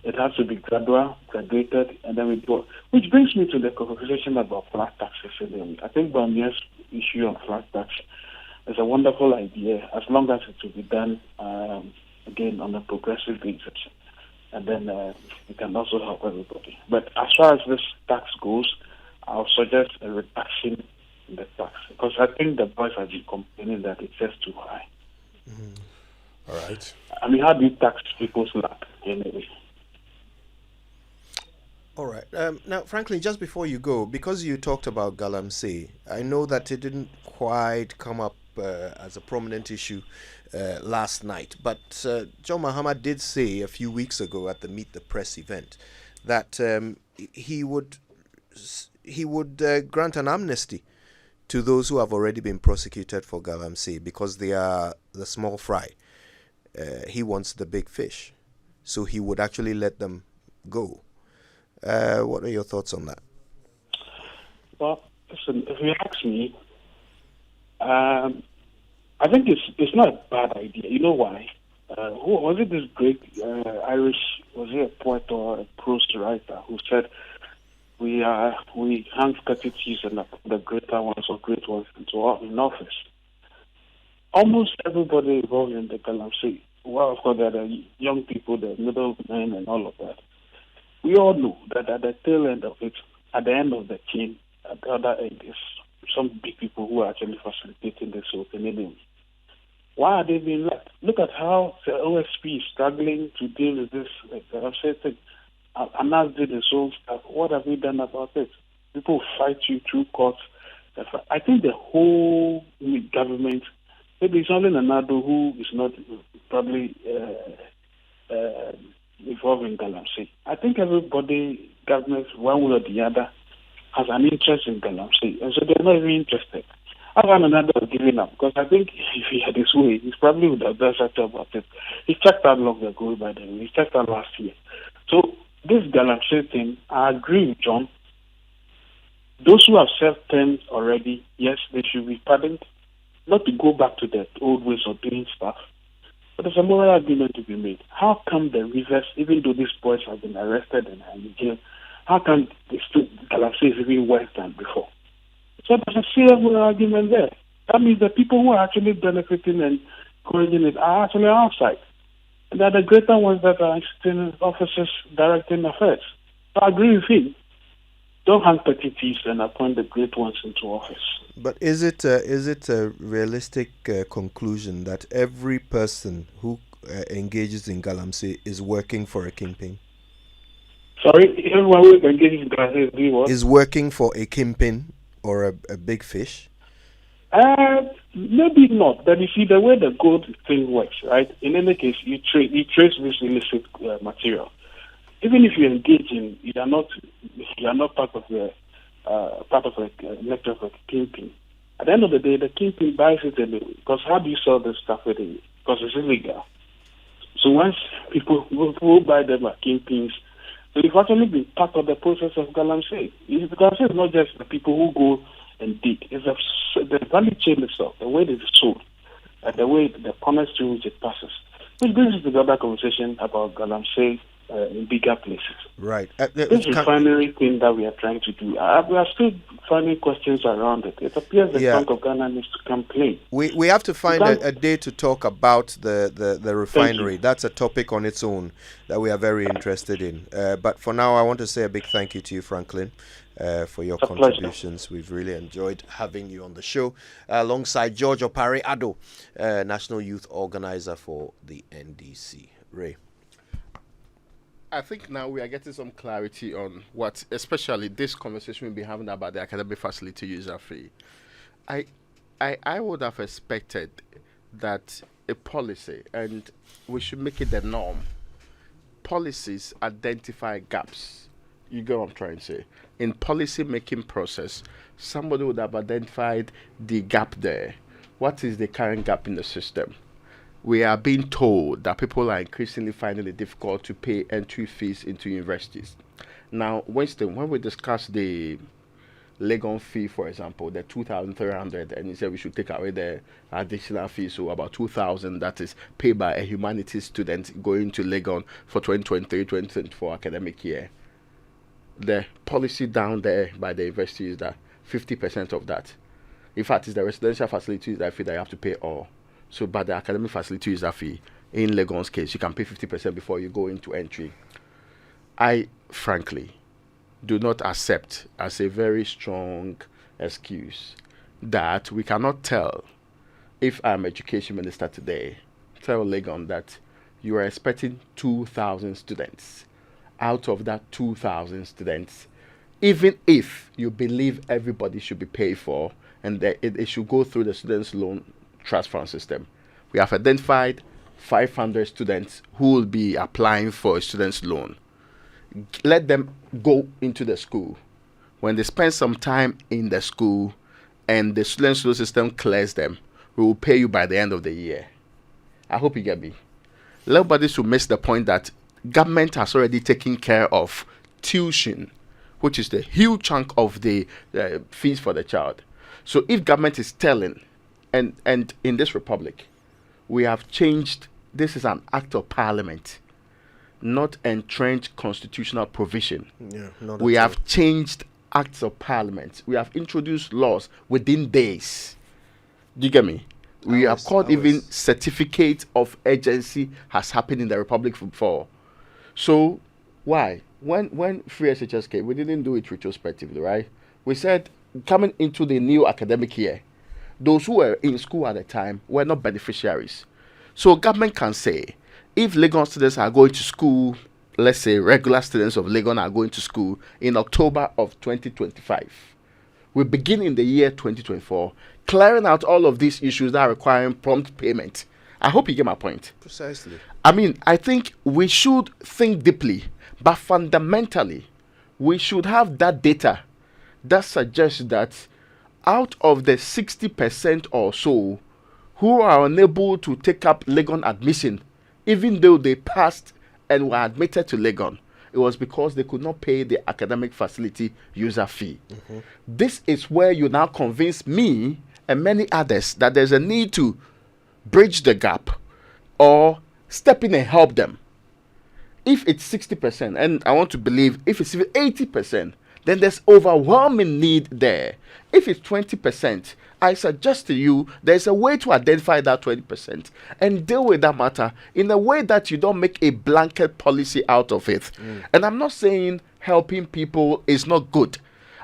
It has to be graduated, and then we go. Which brings me to the conversation about flat taxes. I think Bamia's issue on flat tax is a wonderful idea, as long as it will be done, again, on a progressive basis. And then it can also help everybody. But as far as this tax goes, I'll suggest a reduction in the tax, because I think the boys have been complaining that it's just too high. All right. I mean, how do you tax people's lap anyway? All right. Now, Franklin, just before you go, because you talked about Galamsey, I know that it didn't quite come up as a prominent issue last night, but John Mahama did say a few weeks ago at the Meet the Press event that he would grant an amnesty to those who have already been prosecuted for Galamsey because they are the small fry. He wants the big fish, so he would actually let them go. What are your thoughts on that? Well, listen, if you ask me, I think it's not a bad idea. You know why? Who was it? This great Irish, was he a poet or a prose writer who said, "We hang statues and the greater ones or great ones in office." Almost everybody involved in the Galamsey, well, of course, there are the young people, the middlemen, and all of that. We all know that at the tail end of it, at the end of the chain, at the other end is some big people who are actually facilitating this whole thing anyway. Why are they being left? Look at how the OSP is struggling to deal with this. I've said thing. Anas did his own stuff. What have we done about it? People fight you through courts. I think the whole government, maybe it's only Nanado who is not probably involved in Galamsey. I think everybody, government, one way or the other, has an interest in Galamsey, and so they're not even interested. I want another giving up, because I think if he had his way, he probably would have done something about it. He checked out long ago, by the way. He checked out last year. So this Galamsey thing, I agree with John. Those who have served terms already, yes, they should be pardoned, not to go back to the old ways of doing stuff. But there's a moral argument to be made. How come the reverse, even though these boys have been arrested and are in jail, how come Galamsey is even worse than before? So there's a serious moral argument there. That means the people who are actually benefiting and encouraging it are actually outside. And they're the greater ones that are in offices directing affairs. So I agree with him. Don't hang petty thieves and appoint the great ones into office. But is it a realistic conclusion that every person who engages in Galamsey is working for a kingpin? Sorry, everyone who engages in Galamsey is doing what? Is working for a kingpin or a big fish? Maybe not, but you see the way the gold thing works, right? In any case, you trace this illicit material. Even if you engage in, you are not part of the network of kingpin. At the end of the day, the kingpin buys it anyway. Because how do you sell this stuff anyway? Because it's illegal. So once people who buy them are kingpins, so you've actually been part of the process of galamsey. Galamsey is not just the people who go and dig. It's the value chain itself, the way it is sold, and the way the commerce through which it passes. Which brings us to the other conversation about galamsey in bigger places. Right. This refinery thing that we are trying to do, we are still finding questions around it. It appears the Bank of Ghana needs to complain. We have to find a day to talk about the refinery. That's a topic on its own that we are very interested in. But for now, I want to say a big thank you to you, Franklin, for your contributions. Pleasure. We've really enjoyed having you on the show, alongside George Opare Addo, National Youth Organizer for the NDC. Ray. I think now we are getting some clarity on what, especially this conversation we'll be having about the academic facility user fee. I would have expected that a policy, and we should make it the norm, policies identify gaps. You get what I'm trying to say? In policy making process, somebody would have identified the gap there. What is the current gap in the system? We are being told that people are increasingly finding it difficult to pay entry fees into universities. Now, Winston, when we discussed the Legon fee, for example, the 2,300, and he said we should take away the additional fee, so about 2,000 that is paid by a humanities student going to Legon for 2023-2024 academic year. The policy down there by the university is that 50% of that, in fact, it's the residential facilities that fee that you have to pay all. So, but the academic facility user fee, in Legon's case, you can pay 50% before you go into entry. I, frankly, do not accept as a very strong excuse that we cannot tell, if I'm education minister today, tell Legon that you are expecting 2,000 students. Out of that 2,000 students, even if you believe everybody should be paid for and that it should go through the students' loan trust fund system, we have identified 500 students who will be applying for a student's loan. Let them go into the school. When they spend some time in the school and the student's loan system clears them, we will pay you by the end of the year. I hope you get me. Nobody should miss the point that government has already taken care of tuition, which is the huge chunk of the fees for the child. So if government is telling, and in this republic, we have changed, this is an act of parliament, not entrenched constitutional provision. We have changed acts of parliament. We have introduced laws within days. Do you get me? We have called even certificate of urgency has happened in the republic before. So why? When free FSHS came, we didn't do it retrospectively, right? We said coming into the new academic year, those who were in school at the time were not beneficiaries. So government can say, if Legon students are going to school, let's say regular students of Legon are going to school in October of 2025, we begin in the year 2024, clearing out all of these issues that are requiring prompt payment. I hope you get my point. Precisely. I mean, I think we should think deeply, but fundamentally, we should have that data that suggests that out of the 60% or so who are unable to take up Legon admission, even though they passed and were admitted to Legon, it was because they could not pay the academic facility user fee. This is where you now convince me and many others that there's a need to bridge the gap or step in and help them. If it's 60%, and I want to believe if it's even 80%, then there's overwhelming need there. If it's 20%, I suggest to you there's a way to identify that 20% and deal with that matter in a way that you don't make a blanket policy out of it. And I'm not saying helping people is not good.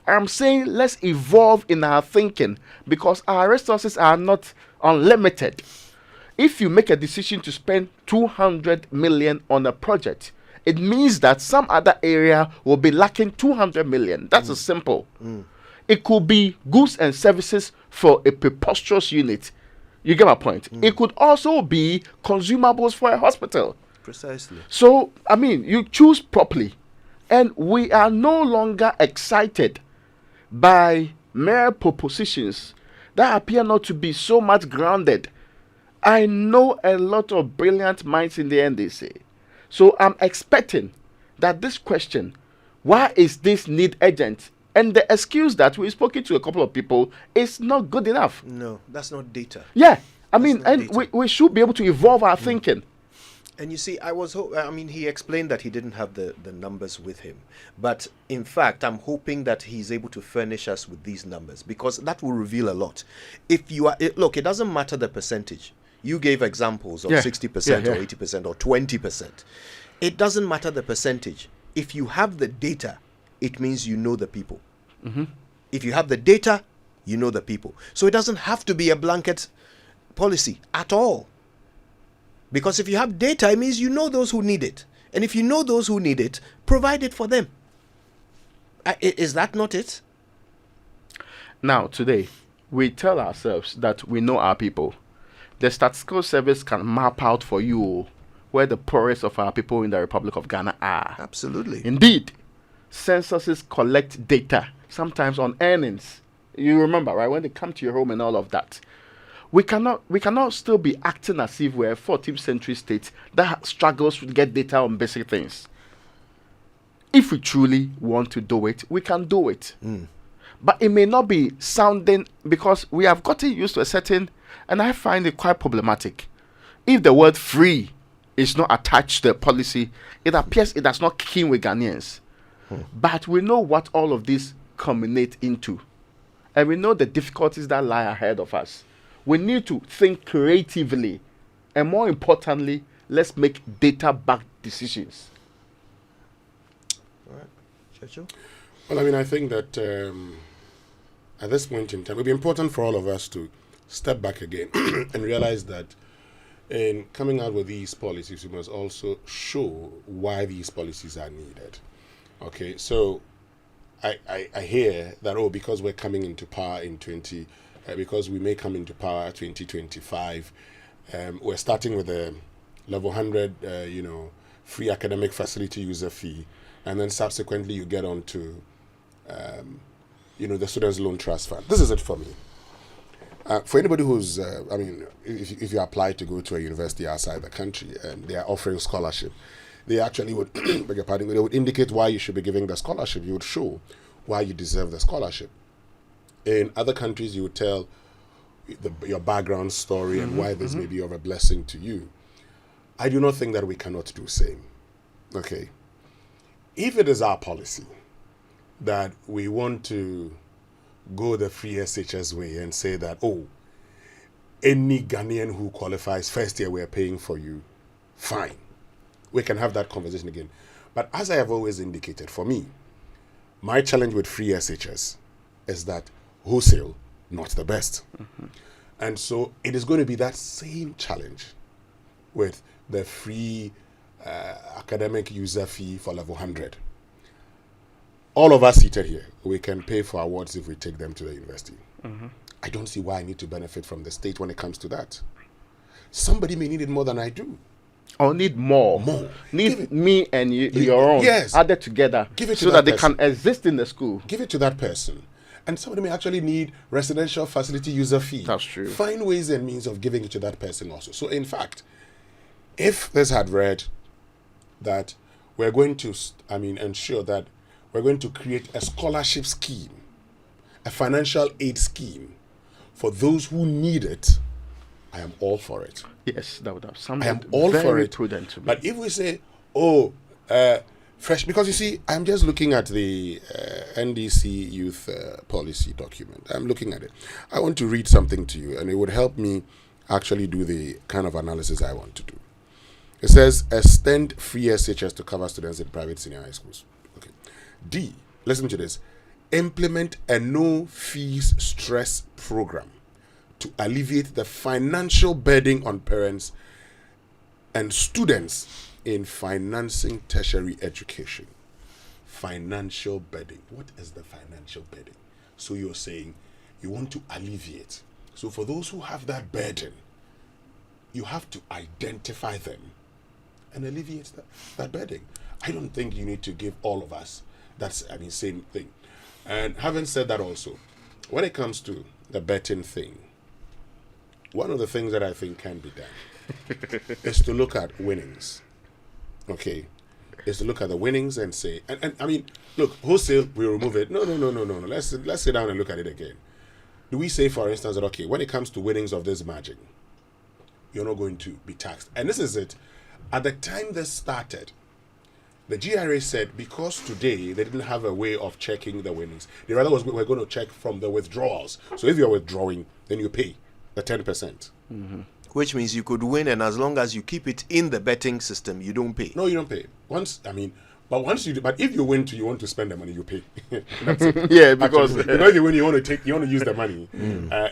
I'm saying let's evolve in our thinking because our resources are not unlimited. If you make a decision to spend 200 million on a project, it means that some other area will be lacking 200 million. That's simple. It could be goods and services for a preposterous unit. You get my point? It could also be consumables for a hospital. Precisely. So, I mean, you choose properly. And we are no longer excited by mere propositions that appear not to be so much grounded. I know a lot of brilliant minds in the NDC. So I'm expecting that this question, why is this need urgent? And the excuse that we've spoken to a couple of people is not good enough. No, that's not data. Yeah. I That's mean, not and data. we should be able to evolve our thinking. And you see, he explained that he didn't have the numbers with him. But in fact, I'm hoping that he's able to furnish us with these numbers, because that will reveal a lot. If you are, look, it doesn't matter the percentage. You gave examples of 60% or 80% or 20%. It doesn't matter the percentage. If you have the data, it means you know the people. If you have the data, you know the people. So it doesn't have to be a blanket policy at all. Because if you have data, it means you know those who need it. And if you know those who need it, provide it for them. Is that not it? Now, today, we tell ourselves that we know our people. The Statistical Service can map out for you where the poorest of our people in the Republic of Ghana are. Absolutely. Indeed, censuses collect data, sometimes on earnings. You remember, right, when they come to your home and all of that. We cannot still be acting as if we're a 14th century state that struggles to get data on basic things. If we truly want to do it, we can do it. But it may not be sounding, because we have gotten used to a certain, and I find it quite problematic. If the word free is not attached to the policy, it appears it does not kick in with Ghanaians. But we know what all of this culminate into. And we know the difficulties that lie ahead of us. We need to think creatively, and more importantly, let's make data-backed decisions. All right, Churchill? Well, I mean, I think that at this point in time, it would be important for all of us to step back again and realize that in coming out with these policies, we must also show why these policies are needed. Okay, so I hear that, because we're coming into power in because we may come into power 2025, we're starting with a level 100, free academic facility user fee, and then subsequently you get on to, the Students' Loan Trust Fund. This is it for me. For anybody who's, if you apply to go to a university outside the country and they are offering scholarship, they actually would, beg your pardon, they would indicate why you should be giving the scholarship. You would show why you deserve the scholarship. In other countries, you would tell your background story and why this may be of a blessing to you. I do not think that we cannot do the same. Okay? If it is our policy that we want to go the free SHS way and say that, any Ghanaian who qualifies first year, we're paying for you, fine. We can have that conversation again. But as I have always indicated, for me, my challenge with free SHS is that wholesale, not the best. And so it is going to be that same challenge with the free academic user fee for level 100. All of us seated here, we can pay for awards if we take them to the university. I don't see why I need to benefit from the state when it comes to that. Somebody may need it more than I do. Or need more. Need me and your own added together, give it to so that they person. can exist in the school. Give it to that person. And somebody may actually need residential facility user fee. That's true. Find ways and means of giving it to that person also. So in fact, if this had read that we're going to, ensure that we're going to create a scholarship scheme, a financial aid scheme for those who need it, I am all for it. Yes, that would have sounded I am all for it. prudent to me. But if we say, fresh, because you see, I'm just looking at the NDC youth policy document. I'm looking at it. I want to read something to you, and it would help me actually do the kind of analysis I want to do. It says, extend free SHS to cover students in private senior high schools. Okay. D, listen to this. Implement a no fees stress program to alleviate the financial burden on parents and students in financing tertiary education. Financial burden. What is the financial burden? So you're saying you want to alleviate. So for those who have that burden, you have to identify them and alleviate that burden. I don't think you need to give all of us that same thing. And having said that also, when it comes to the betting thing, one of the things that I think can be done is to look at winnings. Okay? Is to look at the winnings and say, and I mean, look, wholesale, we remove it. No. Let's sit down and look at it again. Do we say, for instance, that, okay, when it comes to winnings of this margin, you're not going to be taxed? And this is it. At the time this started, the GRA said because today they didn't have a way of checking the winnings, they rather we're going to check from the withdrawals. So if you're withdrawing, then you pay the 10%. Mm-hmm. Which means you could win, and as long as you keep it in the betting system, you don't pay. No, you don't pay. But if you win, you want to spend the money, you pay. That's it. Yeah, because if you win, you want to use the money.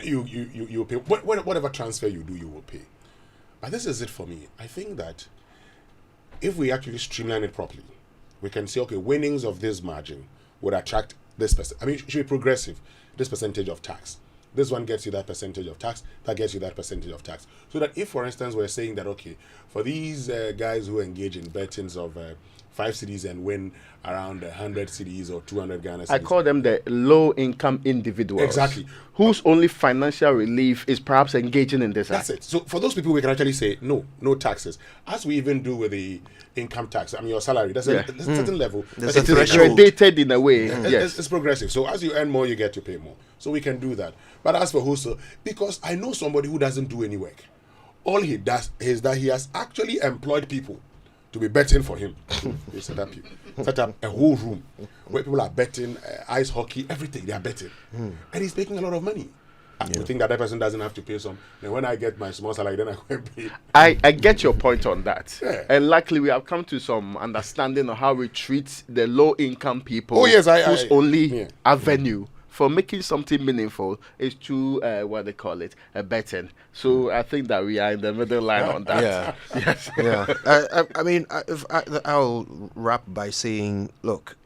You pay. Whatever transfer you do, you will pay. But this is it for me. I think that if we actually streamline it properly, we can say, okay, winnings of this margin would attract this percent. I mean, it should be progressive. This percentage of tax. This one gets you that percentage of tax. That gets you that percentage of tax. So that if, for instance, we're saying that, okay, for these guys who engage in bettings of 5 cedis and win around 100 cedis or 200 Ghana cedis. I call them the low-income individuals. Exactly. Whose only financial relief is perhaps engaging in this. That's it. So for those people, we can actually say, no taxes. As we even do with the income tax. I mean, your salary, there's a certain level. There's a it is gradated in a way. Yes. It's progressive. So as you earn more, you get to pay more. So we can do that. But as for wholesale, because I know somebody who doesn't do any work. All he does is that he has actually employed people to be betting for him. He set up a whole room where people are betting, ice hockey, everything, they are betting. And he's making a lot of money. I think that person doesn't have to pay some. Then when I get my small salary, then I go and pay. I get your point on that. Yeah. And luckily, we have come to some understanding of how we treat the low-income people. Oh, yes, whose only avenue for making something meaningful is to what they call it, a betting. So I think that we are in the middle line on that. Yeah. Yes. Yeah. I mean, I'll wrap by saying, look,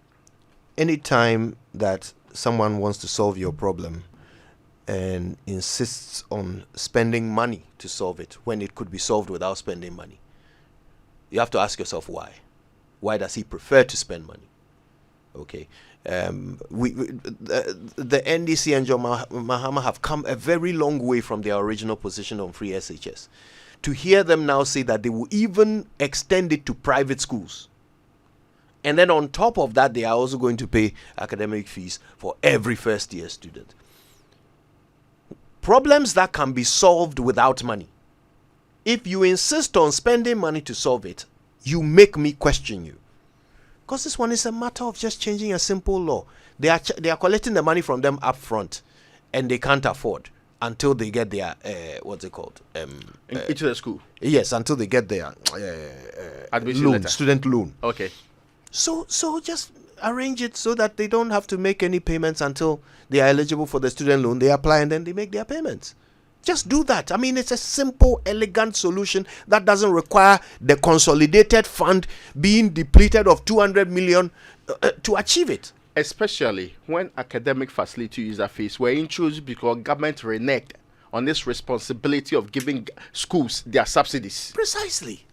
anytime that someone wants to solve your problem and insists on spending money to solve it when it could be solved without spending money, you have to ask yourself why. Why does he prefer to spend money? Okay. The NDC and John Mahama have come a very long way from their original position on free SHS. To hear them now say that they will even extend it to private schools. And then on top of that, they are also going to pay academic fees for every first-year student. Problems that can be solved without money. If you insist on spending money to solve it, you make me question you. Because this one is a matter of just changing a simple law. They are collecting the money from them up front, and they can't afford until they get their what's it called? Into the school. Yes, until they get their Admission loan, letter. student loan. Okay. So just arrange it so that they don't have to make any payments until they are eligible for the student loan. They apply and then they make their payments. Just do that. I mean, it's a simple, elegant solution that doesn't require the consolidated fund being depleted of 200 million to achieve it. Especially when academic facility user fees were introduced because government reneged on this responsibility of giving schools their subsidies. Precisely.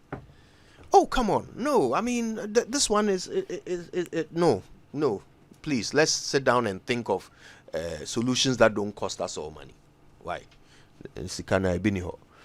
Oh, come on. No, I mean, this one is no. Please, let's sit down and think of solutions that don't cost us all money. Why? Sikana ibini ho.